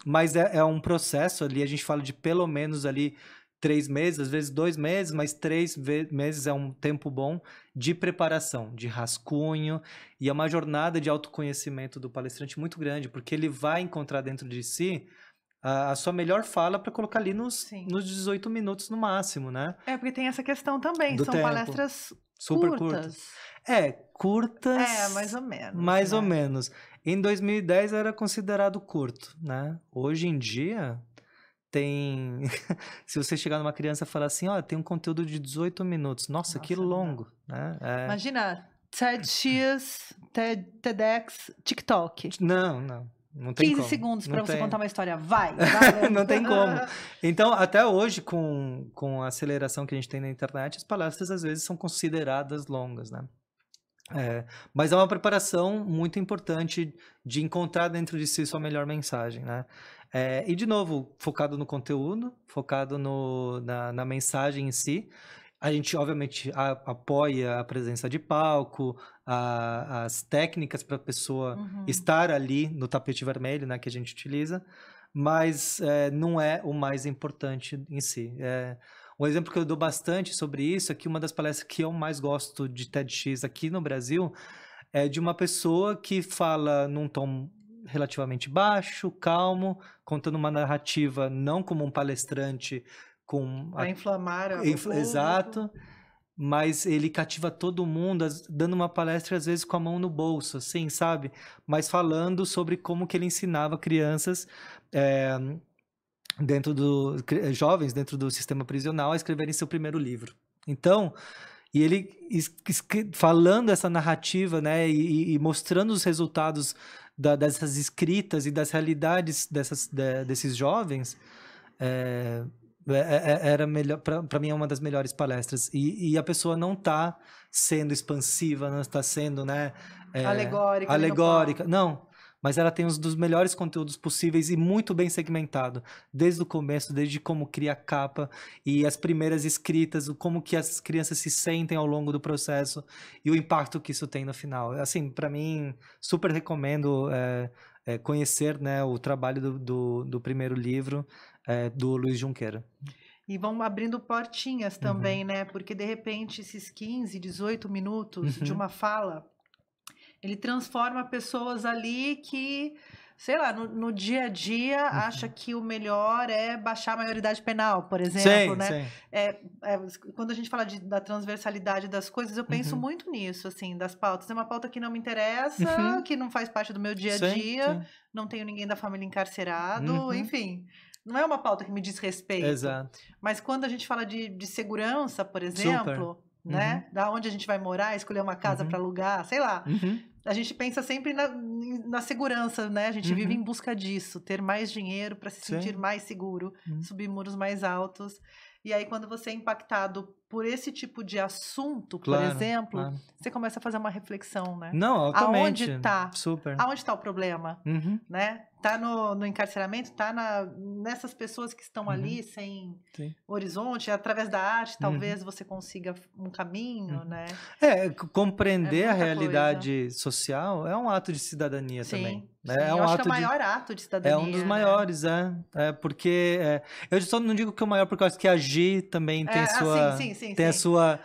Mas é um processo ali, a gente fala de pelo menos ali 3 meses, às vezes 2 meses, mas 3 meses é um tempo bom de preparação, de rascunho, e é uma jornada de autoconhecimento do palestrante muito grande, porque ele vai encontrar dentro de si a sua melhor fala para colocar ali nos 18 minutos no máximo, né? Porque tem essa questão também, são palestras super curtas. Curtas... mais ou menos. Mais ou menos. Em 2010 era considerado curto, né? Hoje em dia... Tem... Se você chegar numa criança e falar assim, tem um conteúdo de 18 minutos. Nossa, que longo, né? Imagina, TEDx, TEDx, TikTok. Não tem 15 como. Segundos para você contar uma história. Vai. Não tem como. Então, até hoje, com a aceleração que a gente tem na internet, as palestras às vezes são consideradas longas, né? Mas é uma preparação muito importante de encontrar dentro de si sua melhor mensagem, né? E, de novo, focado no conteúdo, focado na mensagem em si. A gente, obviamente, apoia a presença de palco, as técnicas para a pessoa estar ali no tapete vermelho, né, que a gente utiliza, mas não é o mais importante em si. Um exemplo que eu dou bastante sobre isso é que uma das palestras que eu mais gosto de TEDx aqui no Brasil é de uma pessoa que fala num tom relativamente baixo, calmo, contando uma narrativa não como um palestrante para inflamar o público. Exato, mas ele cativa todo mundo, dando uma palestra às vezes com a mão no bolso, assim, sabe? Mas falando sobre como que ele ensinava crianças jovens dentro do sistema prisional a escreverem seu primeiro livro. Então, E ele falando essa narrativa, né, e mostrando os resultados dessas escritas e das realidades desses jovens, era melhor, para mim é uma das melhores palestras. E a pessoa não está sendo expansiva, não está sendo, né, alegórica, não. Mas ela tem um dos melhores conteúdos possíveis e muito bem segmentado, desde o começo, desde como cria a capa e as primeiras escritas, como que as crianças se sentem ao longo do processo e o impacto que isso tem no final. Assim, para mim, super recomendo conhecer, né, o trabalho do primeiro livro do Luiz Junqueira. E vão abrindo portinhas também, né? Porque, de repente, esses 15, 18 minutos de uma fala, ele transforma pessoas ali que, sei lá, no dia a dia acha que o melhor é baixar a maioridade penal, por exemplo, né? Quando a gente fala da transversalidade das coisas, eu penso muito nisso, assim, das pautas. É uma pauta que não me interessa, que não faz parte do meu dia a dia, não tenho ninguém da família encarcerado, enfim. Não é uma pauta que me diz respeito. Exato. Mas quando a gente fala de segurança, por exemplo, né? Da onde a gente vai morar, escolher uma casa para alugar, sei lá. A gente pensa sempre na segurança, né? A gente vive em busca disso, ter mais dinheiro para se sentir mais seguro, subir muros mais altos. E aí, quando você é impactado por esse tipo de assunto, por exemplo, você começa a fazer uma reflexão, né? Não, altamente. Aonde tá? Super. Aonde está o problema? Né? Tá no encarceramento? Tá nessas pessoas que estão ali sem horizonte? Através da arte, talvez você consiga um caminho, né? Compreender a realidade social é um ato de cidadania também. Eu acho que é o maior ato de cidadania. É um dos maiores, porque... eu só não digo que é o maior, porque eu acho que a Gi também tem sua... Tem a sua...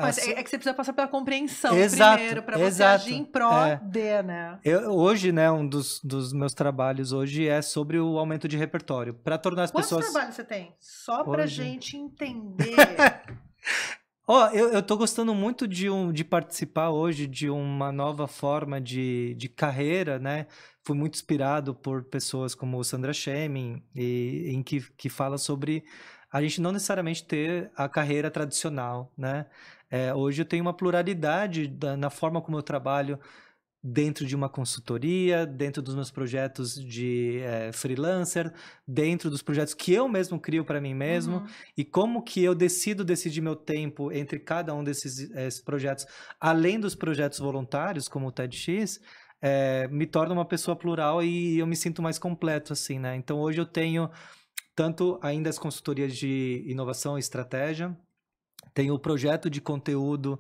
Mas é que você precisa passar pela compreensão primeiro, para você agir em pró né? Hoje, né, um dos meus trabalhos hoje é sobre o aumento de repertório. Para tornar as pessoas... Quantos trabalhos você tem? Só pra gente entender... Eu tô gostando muito de participar hoje de uma nova forma de carreira, né? Fui muito inspirado por pessoas como Sandra Chemin, em que fala sobre a gente não necessariamente ter a carreira tradicional, né? Hoje eu tenho uma pluralidade na forma como eu trabalho dentro de uma consultoria, dentro dos meus projetos de freelancer, dentro dos projetos que eu mesmo crio para mim mesmo, e como que eu decidir meu tempo entre cada um desses projetos, além dos projetos voluntários, como o TEDx, me torna uma pessoa plural e eu me sinto mais completo, assim, né? Então, hoje eu tenho tanto ainda as consultorias de inovação e estratégia, tenho o projeto de conteúdo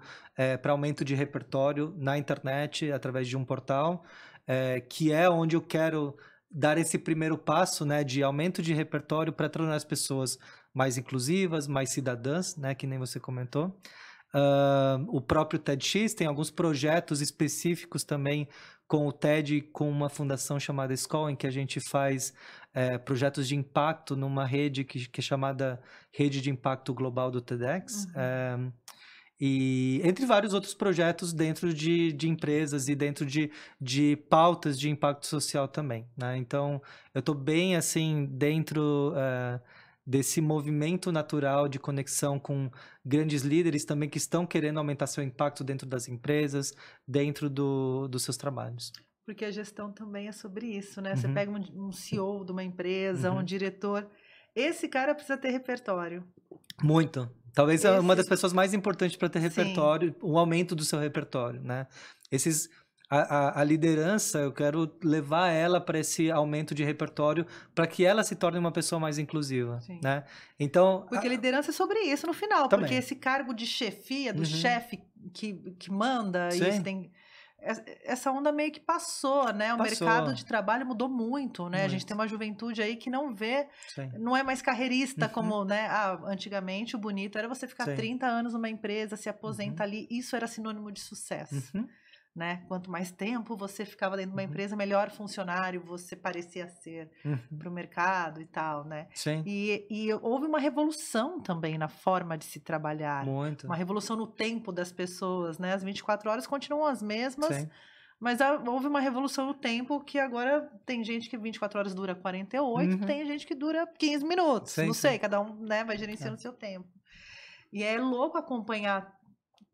para aumento de repertório na internet, através de um portal, que é onde eu quero dar esse primeiro passo, né, de aumento de repertório para tornar as pessoas mais inclusivas, mais cidadãs, né, que nem você comentou. O próprio TEDx tem alguns projetos específicos também com o TED, com uma fundação chamada Escola, em que a gente faz projetos de impacto numa rede que é chamada Rede de Impacto Global do TEDx. E entre vários outros projetos dentro de empresas e dentro de pautas de impacto social também, né? Então, eu estou bem assim dentro desse movimento natural de conexão com grandes líderes também que estão querendo aumentar seu impacto dentro das empresas, dentro dos seus trabalhos. Porque a gestão também é sobre isso, né? Você pega um CEO de uma empresa, um diretor, esse cara precisa ter repertório. Muito. Talvez é uma das pessoas mais importantes para ter repertório, o aumento do seu repertório, né? A liderança, eu quero levar ela para esse aumento de repertório para que ela se torne uma pessoa mais inclusiva, né? Então, porque liderança é sobre isso no final, também. Porque esse cargo de chefia, do chefe que manda, isso tem... Essa onda meio que passou, né? O mercado de trabalho mudou muito, né? A gente tem uma juventude aí que não vê, não é mais carreirista como, né? Antigamente o bonito era você ficar 30 anos numa empresa, se aposenta ali, isso era sinônimo de sucesso, né? Quanto mais tempo você ficava dentro de uma empresa, melhor funcionário você parecia ser para o mercado e tal, né? E houve uma revolução também na forma de se trabalhar. Muito. Uma revolução no tempo das pessoas, né? As 24 horas continuam as mesmas, mas houve uma revolução no tempo que agora tem gente que 24 horas dura 48, tem gente que dura 15 minutos. Não sei, cada um, né, vai gerenciando o seu tempo. E é louco acompanhar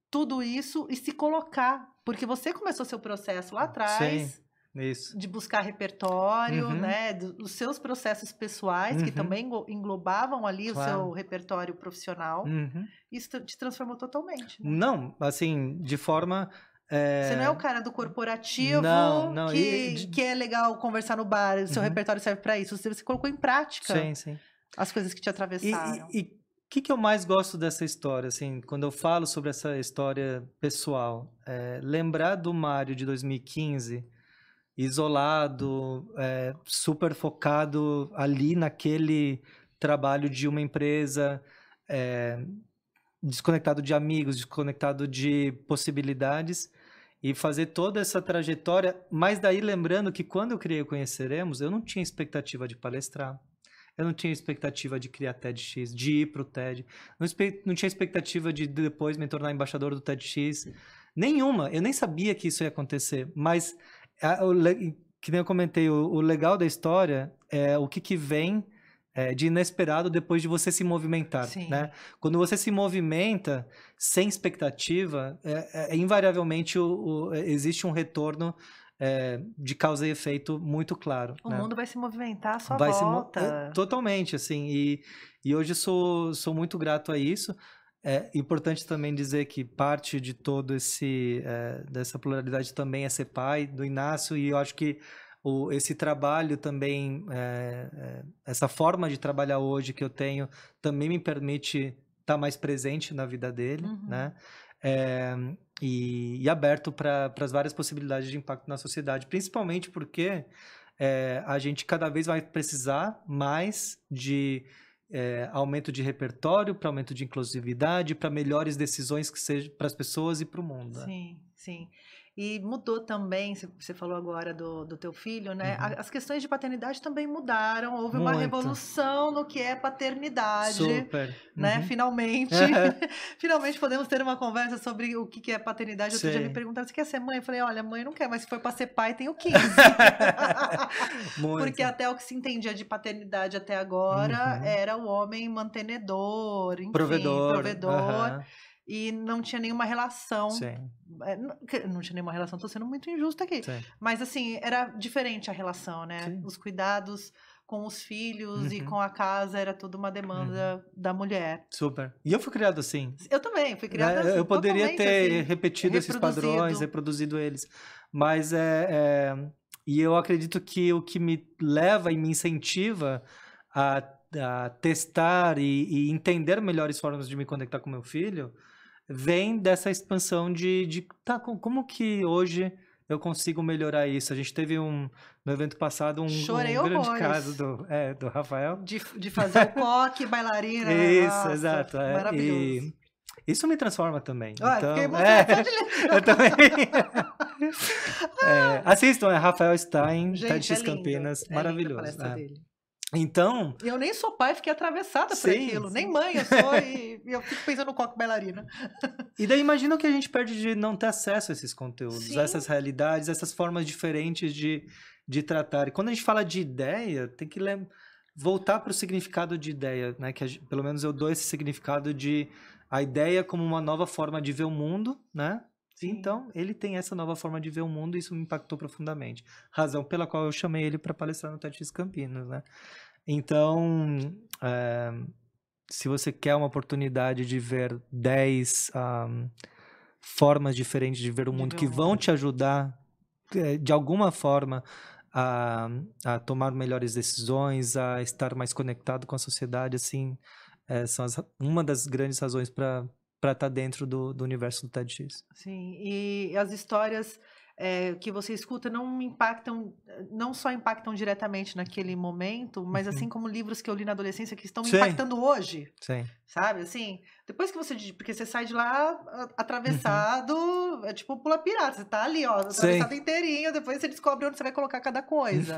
tudo isso e se colocar. Porque você começou seu processo lá atrás. Sim. Isso. De buscar repertório, né? Dos seus processos pessoais, que também englobavam ali o seu repertório profissional. Isso te transformou totalmente, né? Não, assim, de forma... Você não é o cara do corporativo não, que é legal conversar no bar, o seu repertório serve para isso. Você colocou em prática as coisas que te atravessaram. E o que eu mais gosto dessa história, assim, quando eu falo sobre essa história pessoal? Lembrar do Mário de 2015... isolado, super focado ali naquele trabalho de uma empresa, desconectado de amigos, desconectado de possibilidades, e fazer toda essa trajetória, mas daí lembrando que quando eu criei o Conheceremos, eu não tinha expectativa de palestrar, eu não tinha expectativa de criar TEDx, de ir para o TED, não tinha expectativa de depois me tornar embaixador do TEDx, nenhuma, eu nem sabia que isso ia acontecer, mas... que nem eu comentei, o legal da história é o que vem de inesperado depois de você se movimentar, né? Quando você se movimenta sem expectativa, invariavelmente existe um retorno de causa e efeito muito claro. O mundo vai se movimentar à sua vai volta. Totalmente, assim. E hoje sou muito grato a isso. É importante também dizer que parte de todo dessa pluralidade também é ser pai do Inácio, e eu acho que esse trabalho também, essa forma de trabalhar hoje que eu tenho, também me permite estar mais presente na vida dele, né? E aberto para as várias possibilidades de impacto na sociedade, principalmente porque a gente cada vez vai precisar mais de... aumento de repertório, para aumento de inclusividade, para melhores decisões que sejam para as pessoas e para o mundo. Sim, sim. E mudou também, você falou agora do teu filho, né? As questões de paternidade também mudaram. Houve uma revolução no que é paternidade. Super. Né? Finalmente. Finalmente podemos ter uma conversa sobre o que é paternidade. Outro dia me perguntaram, você quer ser mãe? Eu falei, olha, mãe não quer, mas se for para ser pai, tenho 15. Porque até o que se entendia de paternidade até agora era o homem mantenedor, enfim, provedor. E não tinha nenhuma relação. Não tinha nenhuma relação, tô sendo muito injusta aqui. Mas assim, era diferente a relação, né? Os cuidados com os filhos e com a casa era tudo uma demanda da mulher. Super. E eu fui criado assim. Eu também, fui criada assim. Eu poderia ter assim, repetido esses padrões, reproduzido eles. Mas e eu acredito que o que me leva e me incentiva a testar e entender melhores formas de me conectar com meu filho vem dessa expansão tá, como que hoje eu consigo melhorar isso? A gente teve no evento passado um grande caso do Rafael. De fazer o coque, bailarina. Isso, nossa, exato. Maravilhoso. E isso me transforma também. Então, eu também. Assistam, Rafael Stein, TEDx Campinas, maravilhoso. Dele. Então... Eu nem sou pai, fiquei atravessada por aquilo. Nem mãe eu sou e eu fico pensando no coque bailarina. E daí imagina o que a gente perde de não ter acesso a esses conteúdos, a essas realidades, essas formas diferentes de tratar. E quando a gente fala de ideia, tem que voltar para o significado de ideia, né? Que pelo menos eu dou esse significado de a ideia como uma nova forma de ver o mundo, né? Então, ele tem essa nova forma de ver o mundo e isso me impactou profundamente. Razão pela qual eu chamei ele para palestrar no TEDx Campinas, né? Então, se você quer uma oportunidade de ver 10 formas diferentes de ver o mundo que vão te ajudar, de alguma forma, a tomar melhores decisões, a estar mais conectado com a sociedade, assim, são uma das grandes razões para estar dentro do universo do TEDx. Sim, e as histórias que você escuta não só impactam diretamente naquele momento, mas assim como livros que eu li na adolescência que estão me impactando hoje. Sim. Sabe, assim, depois que porque você sai de lá atravessado, é tipo pula pirata, você tá ali, ó, atravessado inteirinho, depois você descobre onde você vai colocar cada coisa.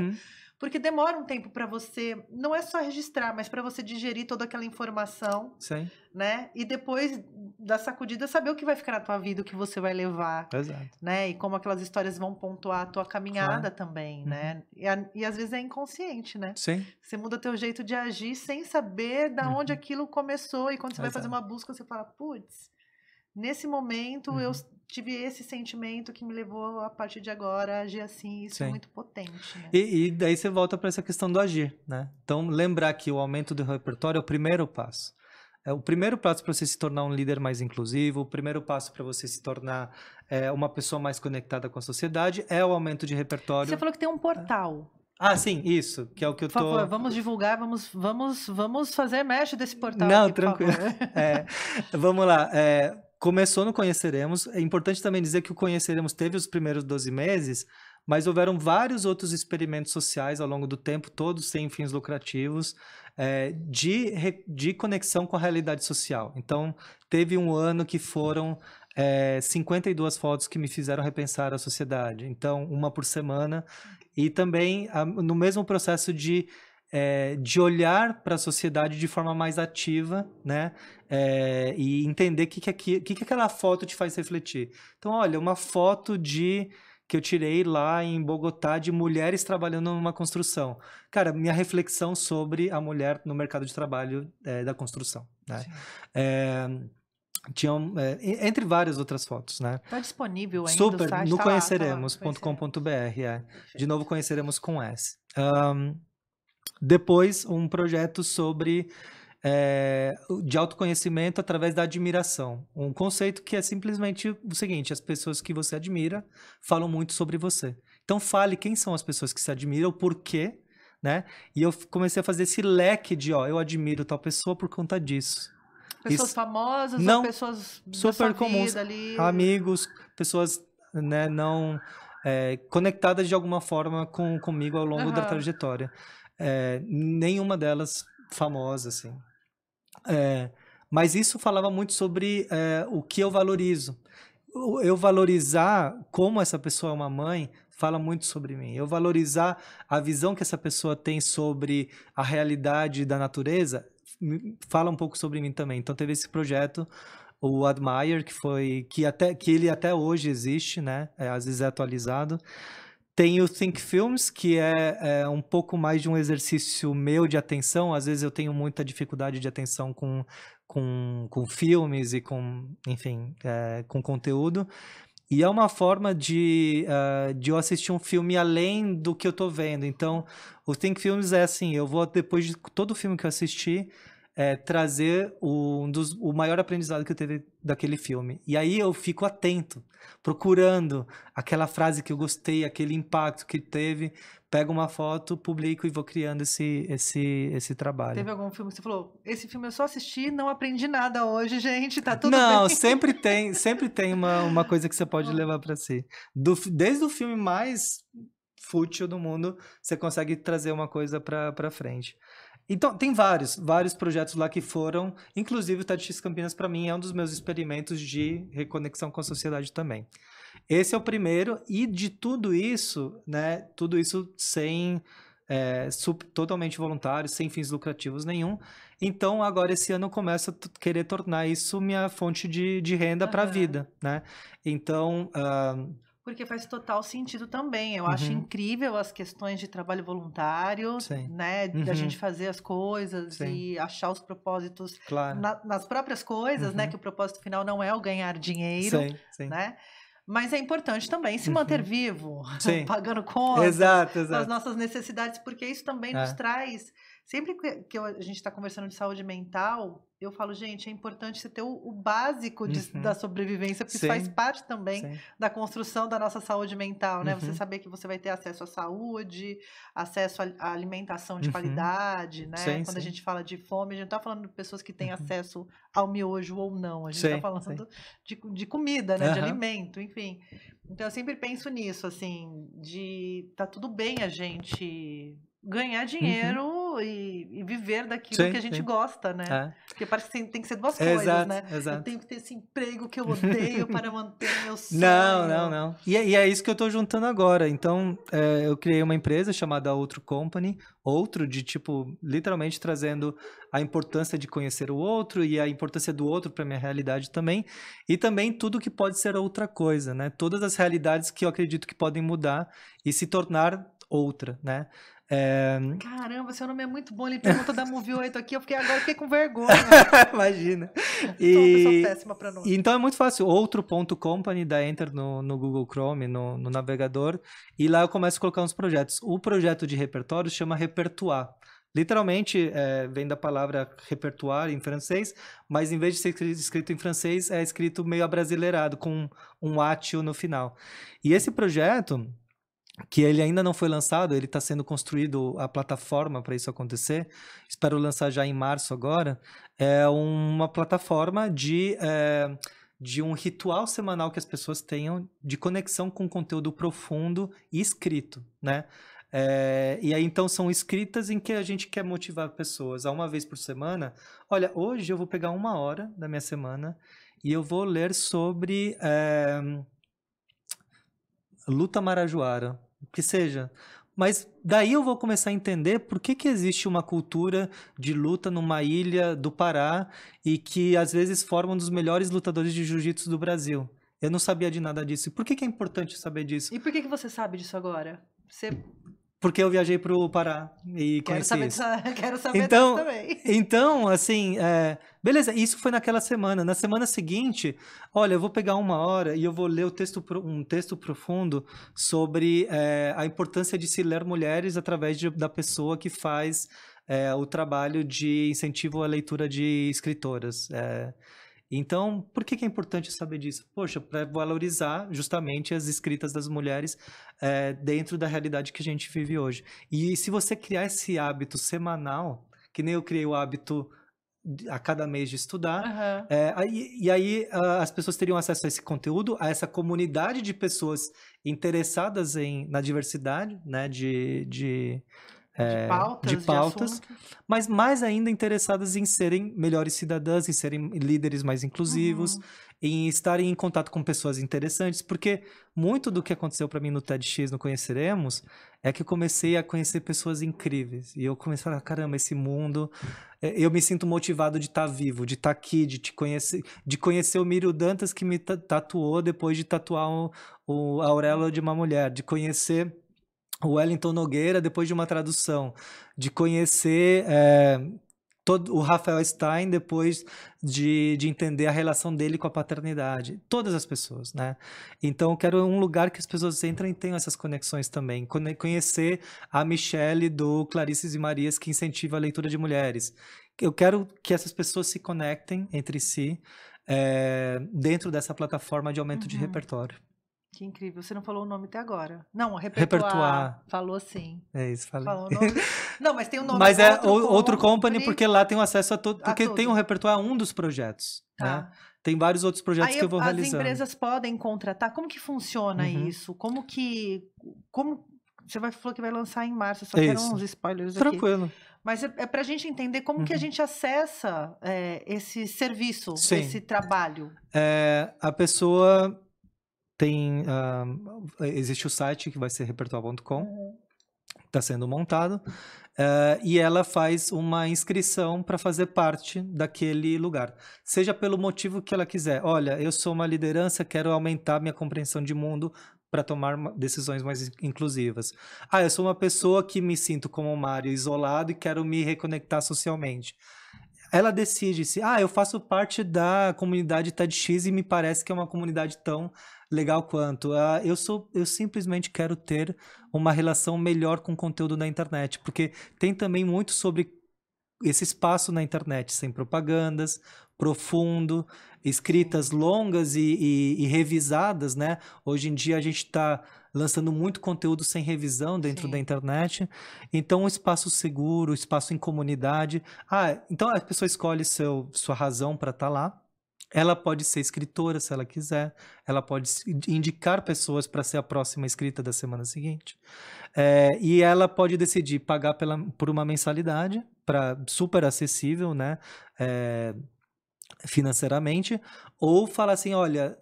Porque demora um tempo para você, não é só registrar, mas para você digerir toda aquela informação, Sim. né? E depois da sacudida, saber o que vai ficar na tua vida, o que você vai levar, Exato. né? E como aquelas histórias vão pontuar a tua caminhada Claro. também, né? E às vezes é inconsciente, né? Sim. Você muda teu jeito de agir sem saber da onde aquilo começou. E quando você vai fazer uma busca, você fala, putz, nesse momento eu tive esse sentimento que me levou a partir de agora a agir assim. Isso é muito potente, né? E daí você volta para essa questão do agir, né? Então, lembrar que o aumento do repertório é o primeiro passo. É o primeiro passo para você se tornar um líder mais inclusivo, o primeiro passo para você se tornar uma pessoa mais conectada com a sociedade é o aumento de repertório. Você falou que tem um portal. Ah, sim, isso, que é o que eu tô... Por favor, vamos divulgar, vamos fazer mexe desse portal. Não, aqui, tranquilo. por favor. Vamos lá. Começou no Conheceremos. É importante também dizer que o Conheceremos teve os primeiros 12 meses, mas houveram vários outros experimentos sociais ao longo do tempo, todos sem fins lucrativos, de conexão com a realidade social. Então, teve um ano que foram 52 fotos que me fizeram repensar a sociedade. Então, uma por semana. E também no mesmo processo de olhar para a sociedade de forma mais ativa, né? E entender o que aquela foto te faz refletir. Então, olha, uma foto que eu tirei lá em Bogotá de mulheres trabalhando numa construção. Cara, minha reflexão sobre a mulher no mercado de trabalho da construção, né? Tinham, entre várias outras fotos, né? Tá disponível ainda Super, o site? no Tá conheceremos.com.br, de novo Conheceremos com S. Depois, um projeto sobre de autoconhecimento através da admiração. Um conceito que é simplesmente o seguinte: as pessoas que você admira falam muito sobre você. Então, fale quem são as pessoas que se admiram, por quê, né? E eu comecei a fazer esse leque de, eu admiro tal pessoa por conta disso. Pessoas famosas não, ou pessoas super comuns, ali? amigos, pessoas, né, não conectadas de alguma forma comigo ao longo da trajetória. Nenhuma delas famosa, assim. Mas isso falava muito sobre o que eu valorizo. Eu valorizar como essa pessoa é uma mãe fala muito sobre mim. Eu valorizar a visão que essa pessoa tem sobre a realidade da natureza fala um pouco sobre mim também. Então teve esse projeto, o Admire, que ele até hoje existe, né? Às vezes é atualizado. Tem o Think Films, que é um pouco mais de um exercício meu de atenção. Às vezes eu tenho muita dificuldade de atenção com filmes e enfim, com conteúdo. E é uma forma de eu assistir um filme além do que eu tô vendo. Então, o Think Films é assim, eu vou, depois de todo o filme que eu assisti, trazer o maior aprendizado que eu teve daquele filme. E aí eu fico atento, procurando aquela frase que eu gostei, aquele impacto que teve, pego uma foto, publico e vou criando esse trabalho. Teve algum filme que você falou, esse filme eu só assisti, não aprendi nada hoje, gente, tá tudo bem? Não, sempre tem uma coisa que você pode levar para si. Desde o filme mais fútil do mundo, você consegue trazer uma coisa para frente. Então, tem vários projetos lá que foram, inclusive o TEDx Campinas, para mim, é um dos meus experimentos de reconexão com a sociedade também. Esse é o primeiro, e de tudo isso, né, tudo isso sem totalmente voluntário, sem fins lucrativos nenhum. Então, agora esse ano eu começo a querer tornar isso minha fonte de renda para a vida, né? Então... Porque faz total sentido também. Eu acho incrível as questões de trabalho voluntário, né? Da gente fazer as coisas e achar os propósitos nas próprias coisas, né? Que o propósito final não é o ganhar dinheiro, né? Mas é importante também se manter vivo, pagando contas, as nossas necessidades, porque isso também nos traz... Sempre que a gente está conversando de saúde mental, eu falo, gente, é importante você ter o básico da sobrevivência, porque isso faz parte também da construção da nossa saúde mental, né? Você saber que você vai ter acesso à saúde, acesso à alimentação de qualidade, né? Quando a gente fala de fome, a gente não está falando de pessoas que têm acesso ao miojo ou não, a gente está falando de comida, né? De alimento, enfim. Então, eu sempre penso nisso, assim, tá tudo bem a gente ganhar dinheiro e viver daquilo que a gente gosta, né? Porque parece que tem que ser duas coisas, né? Exato. Eu tenho que ter esse emprego que eu odeio para manter meu sonho. Não. E é isso que eu tô juntando agora. Então, eu criei uma empresa chamada Outro Company, de tipo, literalmente trazendo a importância de conhecer o outro e a importância do outro para minha realidade também. E também tudo que pode ser outra coisa, né? Todas as realidades que eu acredito que podem mudar e se tornar outra, né? Caramba, seu nome é muito bom. Ele perguntou da Movie 8 aqui, agora fiquei com vergonha. Imagina. Sou uma pessoa péssima para nome. Então é muito fácil. Outro.company, dá enter no Google Chrome, no navegador, e lá eu começo a colocar uns projetos. O projeto de repertório chama Repertoire. Literalmente, vem da palavra repertoire em francês, mas em vez de ser escrito em francês, é escrito meio abrasileirado, com um átio no final. E esse projeto, que ele ainda não foi lançado, ele está sendo construído a plataforma para isso acontecer, espero lançar já em março agora, é uma plataforma de um ritual semanal que as pessoas tenham de conexão com conteúdo profundo e escrito, né? E aí, então, são escritas em que a gente quer motivar pessoas a uma vez por semana. Olha, hoje eu vou pegar 1 hora da minha semana e eu vou ler sobre luta marajoara, que seja. Mas daí eu vou começar a entender por que existe uma cultura de luta numa ilha do Pará e que às vezes forma um dos melhores lutadores de jiu-jitsu do Brasil. Eu não sabia de nada disso. E por que é importante saber disso? E por que você sabe disso agora? Porque eu viajei pro Pará e conheci isso. Quero saber disso também. Então, assim, beleza, isso foi naquela semana. Na semana seguinte, olha, eu vou pegar 1 hora e eu vou ler um texto profundo sobre a importância de se ler mulheres através da pessoa que faz o trabalho de incentivo à leitura de escritoras. Então, por que é importante saber disso? Poxa, para valorizar justamente as escritas das mulheres dentro da realidade que a gente vive hoje. E se você criar esse hábito semanal, que nem eu criei o hábito a cada mês de estudar, aí as pessoas teriam acesso a esse conteúdo, a essa comunidade de pessoas interessadas na diversidade, né, de pautas, mas mais ainda interessadas em serem melhores cidadãs, em serem líderes mais inclusivos, em estarem em contato com pessoas interessantes, porque muito do que aconteceu para mim no TEDx, no Conheceremos, é que eu comecei a conhecer pessoas incríveis, e eu comecei a falar, caramba, esse mundo, eu me sinto motivado de estar vivo, de estar aqui, de te conhecer, de conhecer o Mírio Dantas que me tatuou depois de tatuar a auréola de uma mulher, de conhecer o Wellington Nogueira depois de uma tradução, de conhecer o Rafael Stein depois de entender a relação dele com a paternidade. Todas as pessoas, né? Então eu quero um lugar que as pessoas entram e tenham essas conexões também. Conhecer a Michelle do Clarices e Marias, que incentiva a leitura de mulheres. Eu quero que essas pessoas se conectem entre si dentro dessa plataforma de aumento de repertório. Que incrível. Você não falou o nome até agora. Não, Repertoire. Falou sim. É isso, falei. Falou o nome. Não, mas tem o nome. Mas Outro Company, porque lá tem o acesso a todo. Porque tem o Repertoire, um dos projetos. Né? Tem vários outros projetos que eu vou realizando. As empresas podem contratar. Como que funciona isso? Como você falou que vai lançar em março. Eu só quero uns spoilers aqui. Tranquilo. Mas é pra gente entender como que a gente acessa esse serviço, esse trabalho. A pessoa... existe o site que vai ser repertoire.com, está sendo montado, e ela faz uma inscrição para fazer parte daquele lugar, seja pelo motivo que ela quiser. Olha, eu sou uma liderança, quero aumentar minha compreensão de mundo para tomar decisões mais inclusivas. Eu sou uma pessoa que me sinto como um Mário isolado e quero me reconectar socialmente. Ela decide se, eu faço parte da comunidade TEDx e me parece que é uma comunidade tão legal quanto. Eu simplesmente quero ter uma relação melhor com o conteúdo na internet, porque tem também muito sobre esse espaço na internet, sem propagandas, profundo, escritas longas e revisadas, né? Hoje em dia a gente está lançando muito conteúdo sem revisão dentro da internet. Então, um espaço seguro, um espaço em comunidade. Então a pessoa escolhe sua razão para estar lá. Ela pode ser escritora, se ela quiser. Ela pode indicar pessoas para ser a próxima escrita da semana seguinte. E ela pode decidir pagar por uma mensalidade, super acessível, né? Financeiramente, ou falar assim, olha,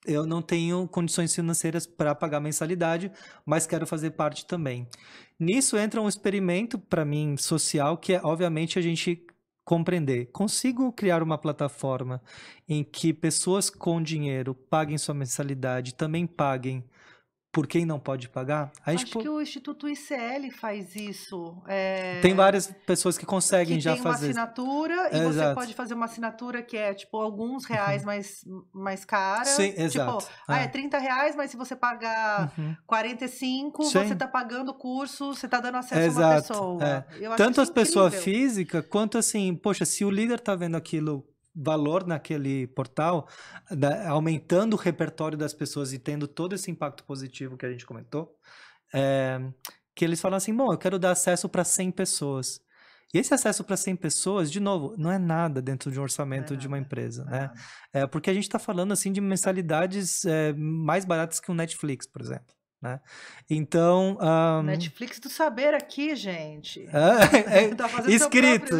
eu não tenho condições financeiras para pagar mensalidade, mas quero fazer parte também. Nisso entra um experimento, para mim, social, que é, obviamente, a gente compreender. Consigo criar uma plataforma em que pessoas com dinheiro paguem sua mensalidade, também paguem por quem não pode pagar? Acho que o Instituto ICL faz isso. Tem várias pessoas que conseguem que já tem uma fazer. assinatura e você pode fazer uma assinatura que é, tipo, alguns reais mais cara. Sim, tipo, exato. é R$30, mas se você pagar 45, Sim. você tá pagando o curso, você tá dando acesso a uma pessoa. Eu acho Tanto as pessoas incrível. físicas, quanto assim, poxa, se o líder tá vendo aquilo, valor naquele portal, aumentando o repertório das pessoas e tendo todo esse impacto positivo que a gente comentou, que eles falam assim, bom, eu quero dar acesso para 100 pessoas. E esse acesso para 100 pessoas, de novo, não é nada dentro de um orçamento de uma empresa, né? Porque a gente está falando assim de mensalidades mais baratas que um Netflix, por exemplo. Né? Então, Netflix do saber aqui, gente. Tá fazendo escrito.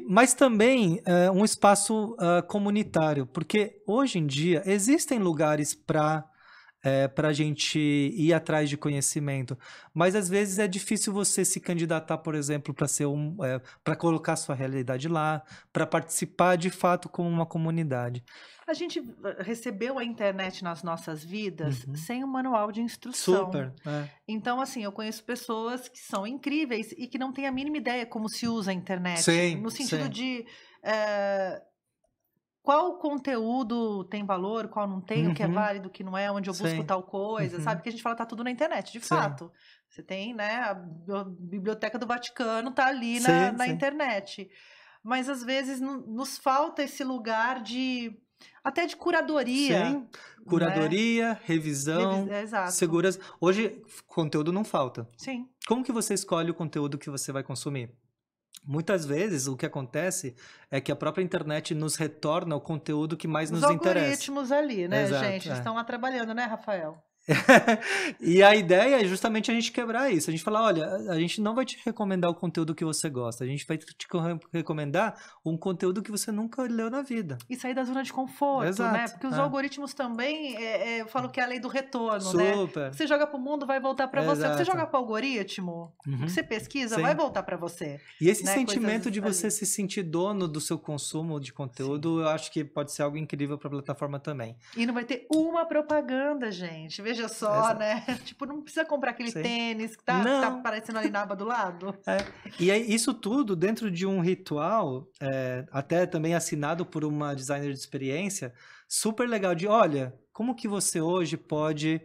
Mas também um espaço comunitário, porque hoje em dia existem lugares para a gente ir atrás de conhecimento, mas às vezes é difícil você se candidatar, por exemplo, para ser para colocar sua realidade lá, para participar de fato como uma comunidade. A gente recebeu a internet nas nossas vidas sem um manual de instrução. Super. Então, assim, eu conheço pessoas que são incríveis e que não têm a mínima ideia como se usa a internet. Sim, no sentido de qual conteúdo tem valor, qual não tem, o que é válido, o que não é, onde eu busco tal coisa, sabe? Que a gente fala, tá tudo na internet, de fato. Você tem, né, a Biblioteca do Vaticano tá ali na internet. Mas, às vezes, nos falta esse lugar até de curadoria. Sim, curadoria, né? Revisão, segurança. Hoje, conteúdo não falta. Sim. Como que você escolhe o conteúdo que você vai consumir? Muitas vezes, o que acontece é que a própria internet nos retorna o conteúdo que mais nos interessa. Os algoritmos ali, né, gente? Estão lá trabalhando, né, Rafael? E a ideia é justamente a gente quebrar isso. A gente falar, olha, a gente não vai te recomendar o conteúdo que você gosta. A gente vai te recomendar um conteúdo que você nunca leu na vida. E sair da zona de conforto, né? Porque os algoritmos também, eu falo que é a lei do retorno, né? O que você joga pro mundo vai voltar para você. O que você joga pro algoritmo, o que você pesquisa vai voltar para você. E esse sentimento de você se sentir dono do seu consumo de conteúdo, eu acho que pode ser algo incrível para a plataforma também. E não vai ter uma propaganda, gente. Veja só, né? Tipo, não precisa comprar aquele tênis que tá aparecendo ali na aba do lado. E aí, isso tudo dentro de um ritual, até também assinado por uma designer de experiência, super legal de, olha, como que você hoje pode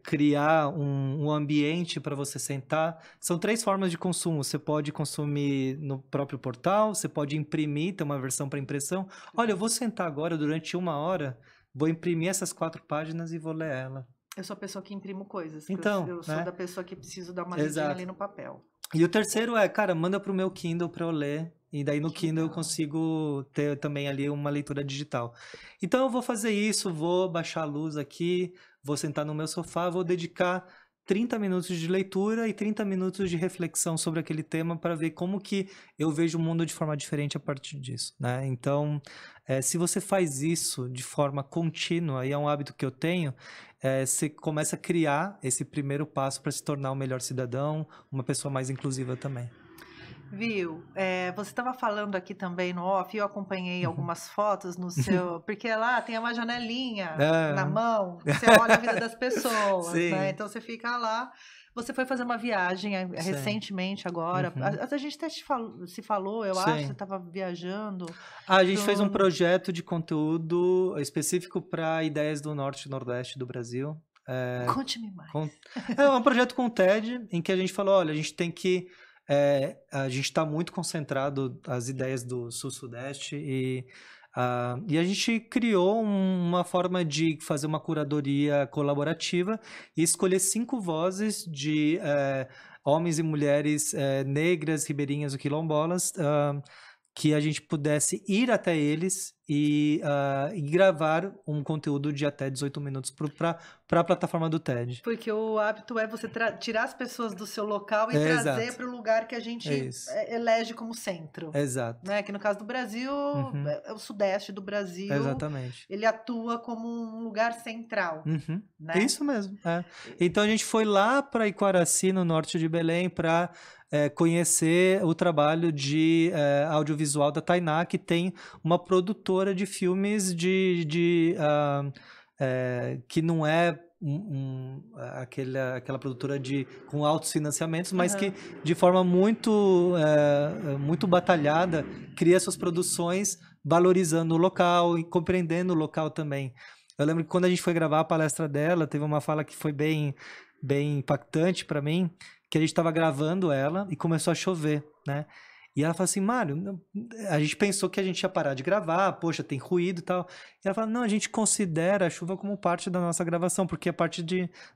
criar um ambiente para você sentar. São 3 formas de consumo. Você pode consumir no próprio portal, você pode imprimir, ter uma versão para impressão. Olha, eu vou sentar agora durante 1 hora, vou imprimir essas 4 páginas e vou ler ela. Eu sou a pessoa que imprimo coisas. Então, eu sou da pessoa que preciso dar uma lidinha ali no papel. E o terceiro cara, manda pro meu Kindle para eu ler. E daí no Kindle eu consigo ter também ali uma leitura digital. Então eu vou fazer isso, vou baixar a luz aqui, vou sentar no meu sofá, vou dedicar 30 minutos de leitura e 30 minutos de reflexão sobre aquele tema para ver como que eu vejo o mundo de forma diferente a partir disso, né? Então, se você faz isso de forma contínua, e é um hábito que eu tenho, você começa a criar esse primeiro passo para se tornar um melhor cidadão, uma pessoa mais inclusiva também. Viu? Você estava falando aqui também no off, eu acompanhei algumas fotos no seu... Porque lá tem uma janelinha na mão, você olha a vida das pessoas, né? Então você fica lá... Você foi fazer uma viagem recentemente agora. A gente até se falou, eu acho, você estava viajando. A gente fez um projeto de conteúdo específico para ideias do Norte e Nordeste do Brasil. Conte-me mais. É um projeto com o TED, em que a gente falou, olha, a gente tem que... a gente está muito concentrado as ideias do Sul-Sudeste e a gente criou uma forma de fazer uma curadoria colaborativa e escolher 5 vozes de homens e mulheres negras, ribeirinhas ou quilombolas que a gente pudesse ir até eles e gravar um conteúdo de até 18 minutos para a plataforma do TED. Porque o hábito é você tirar as pessoas do seu local e trazer para o lugar que a gente elege como centro. Exato. Né? Que no caso do Brasil, é o sudeste do Brasil. Exatamente. Ele atua como um lugar central. Né? Isso mesmo. Então a gente foi lá para Iquaraci, no norte de Belém, para conhecer o trabalho de audiovisual da Tainá, que tem uma produtora de filmes que não é aquela produtora com altos financiamentos, mas que de forma muito batalhada cria suas produções valorizando o local e compreendendo o local também. Eu lembro que quando a gente foi gravar a palestra dela, teve uma fala que foi bem impactante para mim, que a gente estava gravando ela e começou a chover, né? E ela falou assim, Mário, a gente pensou que a gente ia parar de gravar, poxa, tem ruído e tal. E ela falou, não, a gente considera a chuva como parte da nossa gravação, porque é parte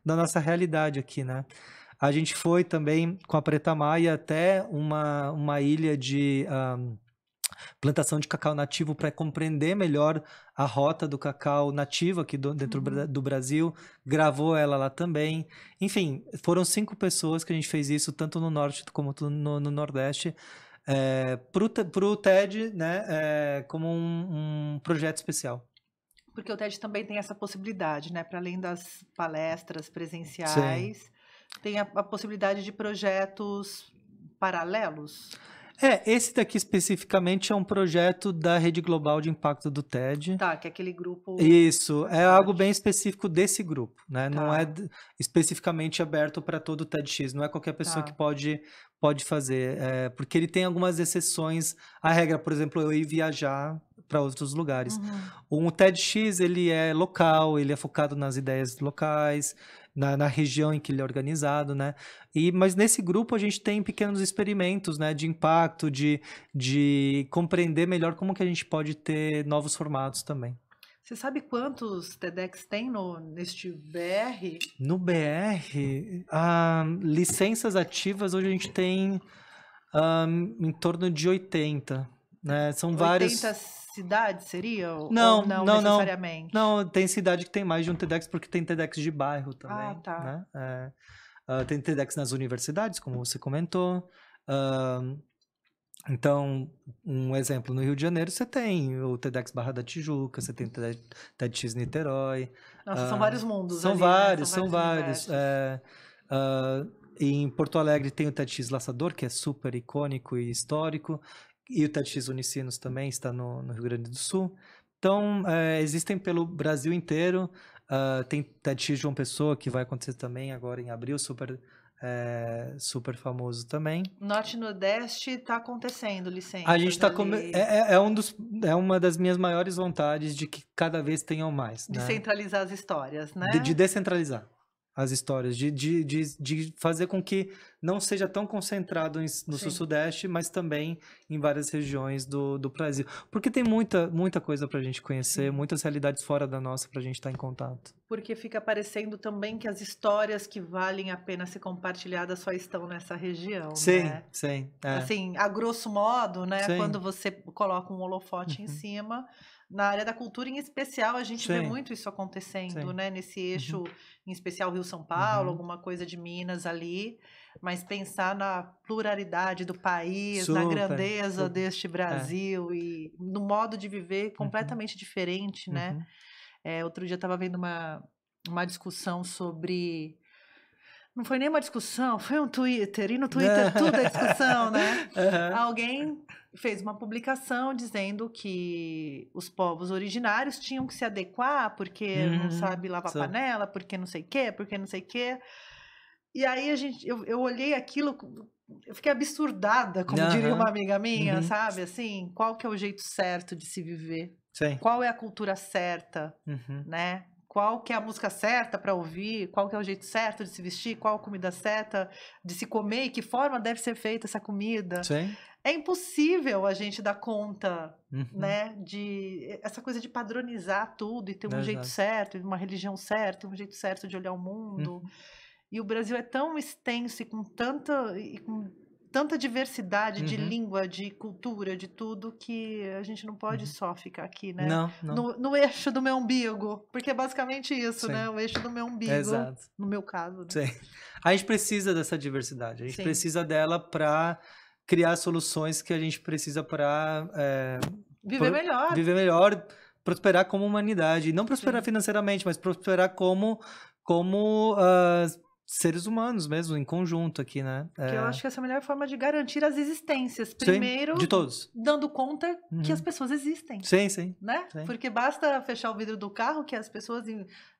da nossa realidade aqui, né? A gente foi também com a Preta Maia até uma ilha de plantação de cacau nativo para compreender melhor a rota do cacau nativo aqui dentro do Brasil. Gravou ela lá também. Enfim, foram 5 pessoas que a gente fez isso, tanto no norte como no nordeste, pro TED, né, como um projeto especial. Porque o TED também tem essa possibilidade, né? Para além das palestras presenciais, tem a possibilidade de projetos paralelos. Esse daqui especificamente é um projeto da Rede Global de Impacto do TED. Tá, que é aquele grupo... Isso, é algo bem específico desse grupo, né? Tá. Não é especificamente aberto para todo o TEDx, não é qualquer pessoa que pode fazer, porque ele tem algumas exceções à regra, por exemplo, eu ir viajar para outros lugares. O TEDx, ele é local, ele é focado nas ideias locais, na região em que ele é organizado, né? Mas nesse grupo a gente tem pequenos experimentos, né, de impacto, de compreender melhor como que a gente pode ter novos formatos também. Você sabe quantos TEDx tem neste BR? No BR, licenças ativas hoje a gente tem em torno de 80, né? São 80 vários... cidades seria? Não, ou não necessariamente? Não, tem cidade que tem mais de um TEDx, porque tem TEDx de bairro também. Ah, tá. Né? Tem TEDx nas universidades, como você comentou. Então, um exemplo, no Rio de Janeiro você tem o TEDx Barra da Tijuca, você tem o TEDx Niterói. Nossa, são vários mundos São ali, vários, né? são vários. Em Porto Alegre tem o TEDx Laçador, que é super icônico e histórico. E o TEDx Unicinos também está no Rio Grande do Sul. Então, existem pelo Brasil inteiro. Tem TEDx João Pessoa, que vai acontecer também agora em abril, super famoso também. Norte e Nordeste está acontecendo, licença. A gente está é uma das minhas maiores vontades de que cada vez tenham mais. De né? centralizar as histórias, né? De descentralizar as histórias, de fazer com que não seja tão concentrado no sul-sudeste, mas também em várias regiões do Brasil. Porque tem muita coisa para a gente conhecer, muitas realidades fora da nossa para a gente estar em contato. Porque fica parecendo também que as histórias que valem a pena ser compartilhadas só estão nessa região, né? Sim. Assim, a grosso modo, né? Quando você coloca um holofote em cima... Na área da cultura, em especial, a gente vê muito isso acontecendo, né? Nesse eixo, em especial Rio-São Paulo, alguma coisa de Minas ali. Mas pensar na pluralidade do país, na grandeza deste Brasil e no modo de viver completamente diferente, né? Outro dia eu estava vendo uma discussão sobre... Não foi nem uma discussão, foi um Twitter. E no Twitter tudo é discussão, né? Alguém fez uma publicação dizendo que os povos originários tinham que se adequar porque não sabe lavar panela, porque não sei o quê, porque não sei o quê. E aí eu olhei aquilo, eu fiquei absurdada, como diria uma amiga minha, sabe? Assim, qual que é o jeito certo de se viver? Qual é a cultura certa, né? Qual que é a música certa para ouvir, qual que é o jeito certo de se vestir, qual a comida certa de se comer e que forma deve ser feita essa comida. É impossível a gente dar conta, né, de essa coisa de padronizar tudo e ter um jeito certo, uma religião certa, um jeito certo de olhar o mundo. E o Brasil é tão extenso e com tanta diversidade de língua, de cultura, de tudo, que a gente não pode só ficar aqui, né? Não, não. No eixo do meu umbigo. Porque é basicamente isso, Sim. né? O eixo do meu umbigo. Exato. No meu caso, né? Sim. A gente precisa dessa diversidade. A gente Sim. precisa dela para criar soluções que a gente precisa para viver melhor. Viver melhor, prosperar como humanidade. E não prosperar financeiramente, mas prosperar como seres humanos mesmo, em conjunto aqui, né? Que eu acho que essa é a melhor forma de garantir as existências. Primeiro, sim, de todos. Dando conta que as pessoas existem. Sim, sim. Né? Sim. Porque basta fechar o vidro do carro que as pessoas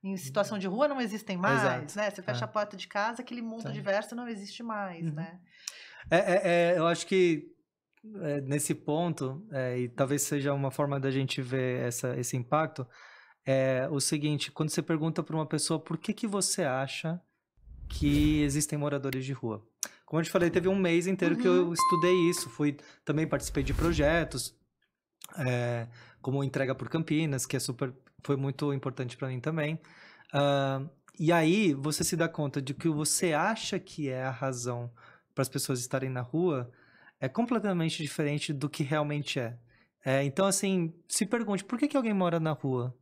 em situação de rua não existem mais, exato. né? Você fecha a porta de casa, aquele mundo diverso não existe mais, né? Eu acho que nesse ponto, e talvez seja uma forma da gente ver esse impacto, é o seguinte: quando você pergunta para uma pessoa por que você acha que existem moradores de rua. Como eu te falei, teve um mês inteiro que eu estudei isso, também participei de projetos, como Entrega por Campinas, que foi muito importante para mim também. E aí você se dá conta de que você acha que é a razão para as pessoas estarem na rua é completamente diferente do que realmente é. Então, assim, se pergunte, por que alguém mora na rua?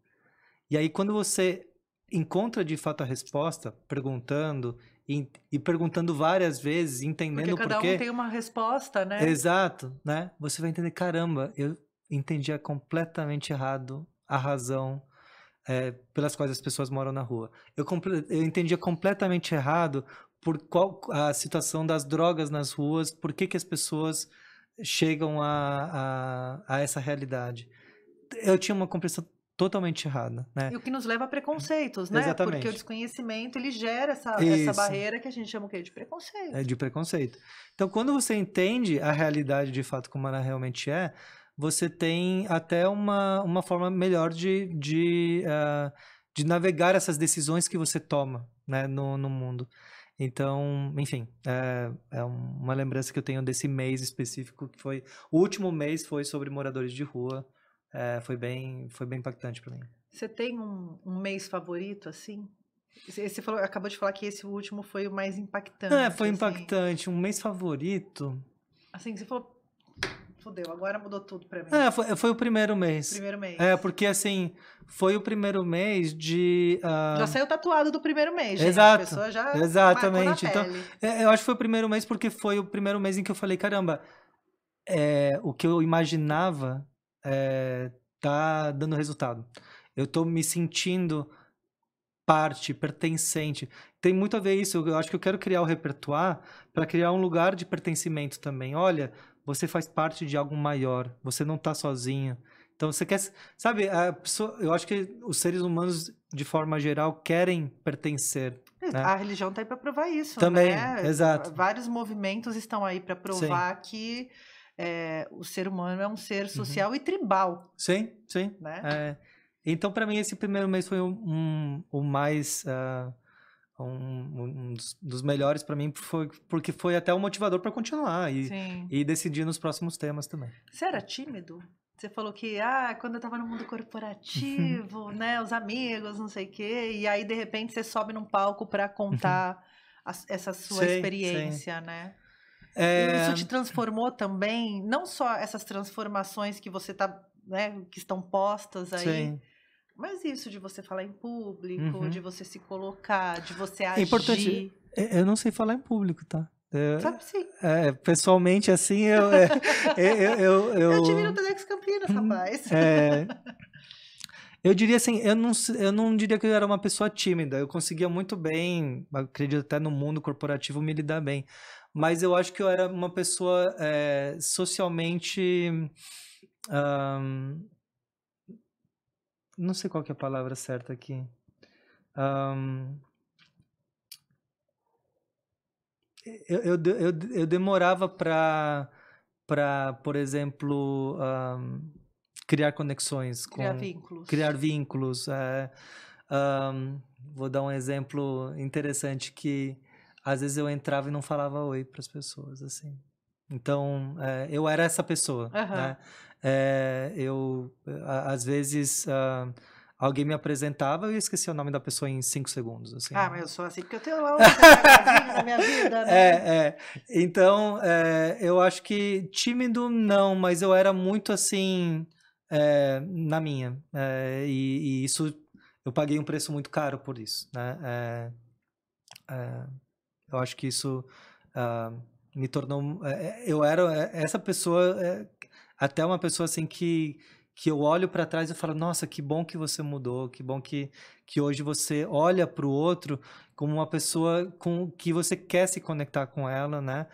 E aí, quando você encontra de fato a resposta, perguntando e perguntando várias vezes, entendendo porque cada um tem uma resposta, né? Exato, né? Você vai entender, caramba, eu entendia completamente errado a razão pelas quais as pessoas moram na rua. Eu entendia completamente errado por qual a situação das drogas nas ruas, por que as pessoas chegam a essa realidade. Eu tinha uma compreensão totalmente errada, né? E o que nos leva a preconceitos, né? Exatamente. Porque o desconhecimento, ele gera essa barreira que a gente chama o quê? De preconceito. De preconceito. Então, quando você entende a realidade de fato como ela realmente é, você tem até uma forma melhor de navegar essas decisões que você toma, né, no mundo. Então, enfim, é uma lembrança que eu tenho desse mês específico, que foi... O último mês foi sobre moradores de rua. Foi bem impactante para mim. Você tem um mês favorito, assim? Você acabou de falar que esse último foi o mais impactante. Foi impactante. Um mês favorito... Assim, você falou... Fudeu, agora mudou tudo pra mim. Foi o primeiro mês. Primeiro mês. Porque assim, foi o primeiro mês de... Já saiu tatuado do primeiro mês, gente. Exato. A pessoa já exatamente. Então, eu acho que foi o primeiro mês porque foi o primeiro mês em que eu falei, caramba, o que eu imaginava tá dando resultado. Eu tô me sentindo parte, pertencente. Tem muito a ver isso. Eu acho que eu quero criar o repertório para criar um lugar de pertencimento também. Olha, você faz parte de algo maior. Você não tá sozinho. Então, você quer... Sabe, eu acho que os seres humanos, de forma geral, querem pertencer. Né? A religião tá aí para provar isso, também, né? Exato. Vários movimentos estão aí para provar que o ser humano é um ser social e tribal. Sim, sim. Né? Então, para mim, esse primeiro mês foi o mais... um dos melhores para mim, porque foi até um motivador para continuar e decidir nos próximos temas também. Você era tímido? Você falou que, quando eu tava no mundo corporativo, né, os amigos, não sei o quê, e aí, de repente, você sobe num palco para contar essa sua experiência, né? Isso te transformou também? Não só essas transformações que você tá, né, que estão postas aí, sim. Mas isso de você falar em público, de você se colocar, de você agir... É importante. Eu não sei falar em público, tá? Sabe sim. Pessoalmente, assim, eu te vi no TEDx Campinas, rapaz. Eu diria assim, eu não diria que eu era uma pessoa tímida. Eu conseguia muito bem, acredito até no mundo corporativo, me lidar bem. Mas eu acho que eu era uma pessoa socialmente... não sei qual que é a palavra certa aqui. Eu demorava para, por exemplo, criar conexões. Criar vínculos. Vou dar um exemplo interessante que às vezes eu entrava e não falava oi para as pessoas, assim. Então, eu era essa pessoa, né? Às vezes, alguém me apresentava e eu esquecia o nome da pessoa em 5 segundos. Assim. Mas eu sou assim porque eu tenho lá um na minha vida. tímida, né? Então, eu acho que tímido não, mas eu era muito assim, na minha. E isso, eu paguei um preço muito caro por isso, né? Eu acho que isso me tornou... eu era essa pessoa, até uma pessoa assim que eu olho para trás e falo, nossa, que bom que você mudou, que bom que hoje você olha para o outro como uma pessoa com que você quer se conectar com ela, né?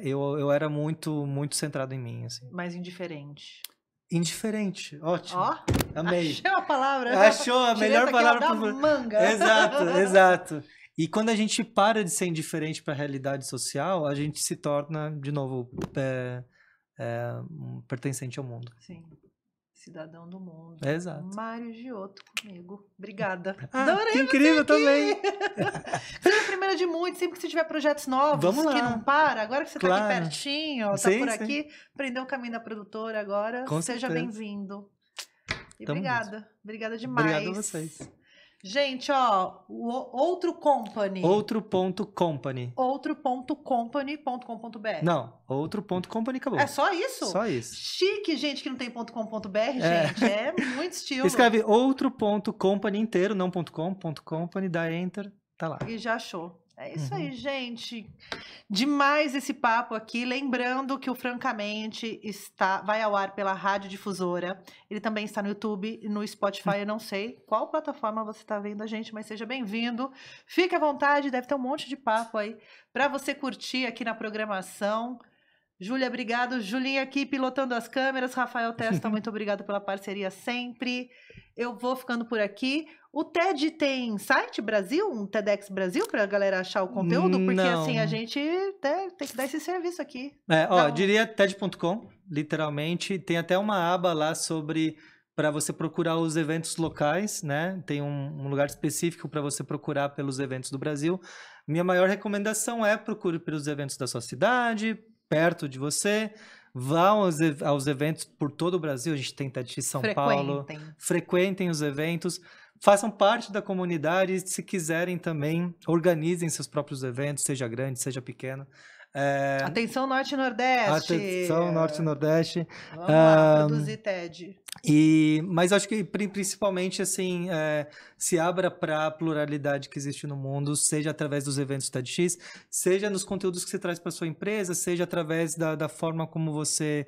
Eu era muito, muito centrado em mim, assim. Mais indiferente. Indiferente, ótimo. Amei. Achei uma palavra. Achou a melhor palavra para manga. Exato. E quando a gente para de ser indiferente para a realidade social, a gente se torna, de novo, pertencente ao mundo. Sim. Cidadão do mundo. Exato. Mário Giotto comigo. Obrigada. Que incrível também. Você é a primeira de muitos, sempre que você tiver projetos novos, vamos lá. Que não para, agora que você está aqui pertinho, tá por aqui, aprendeu o caminho da produtora agora, seja bem-vindo. E obrigada. Obrigada demais. Obrigado a vocês. Gente, ó, o Outro Company. Outro.company. Outro.company.com.br. Não, outro.company acabou. É só isso? Só isso. Chique, gente, que não tem .com.br, gente. É muito estilo. Escreve outro.company inteiro, não .com.company, dá enter, tá lá. E já achou. É isso aí, gente. Demais esse papo aqui. Lembrando que o Francamente vai ao ar pela Rádio Difusora. Ele também está no YouTube e no Spotify. Eu não sei qual plataforma você está vendo a gente, mas seja bem-vindo. Fique à vontade, deve ter um monte de papo aí para você curtir aqui na programação. Júlia, obrigado. Julinha aqui pilotando as câmeras. Rafael Testa, muito obrigado pela parceria sempre. Eu vou ficando por aqui. O TED tem site Brasil? Um TEDx Brasil para a galera achar o conteúdo? Porque assim, a gente tem que dar esse serviço aqui. Diria TED.com, literalmente. Tem até uma aba lá para você procurar os eventos locais, né? Tem um lugar específico para você procurar pelos eventos do Brasil. Minha maior recomendação é procure pelos eventos da sua cidade, perto de você. Vão aos eventos por todo o Brasil. A gente tem TEDx São Paulo. Frequentem os eventos. Façam parte da comunidade. Se quiserem também, organizem seus próprios eventos, seja grande, seja pequeno. Atenção Norte e Nordeste. Atenção Norte e Nordeste. Vamos lá, produzir TED. Mas acho que principalmente assim, se abra para a pluralidade que existe no mundo, seja através dos eventos TEDx, seja nos conteúdos que você traz para sua empresa, seja através da forma como você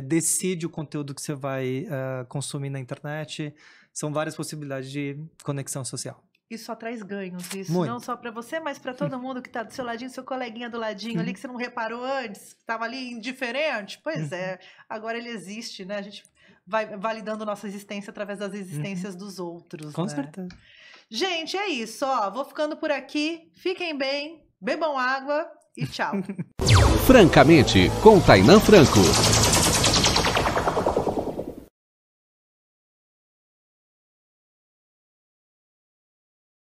decide o conteúdo que você vai consumir na internet. São várias possibilidades de conexão social. Isso só traz ganhos, isso. Muito. Não só para você, mas para todo mundo que está do seu ladinho, seu coleguinha do ladinho ali, que você não reparou antes, que estava ali indiferente. Pois agora ele existe, né? A gente vai validando nossa existência através das existências dos outros. Com certeza. Gente, é isso. Ó, vou ficando por aqui. Fiquem bem, bebam água e tchau. Francamente, com Tainan Franco.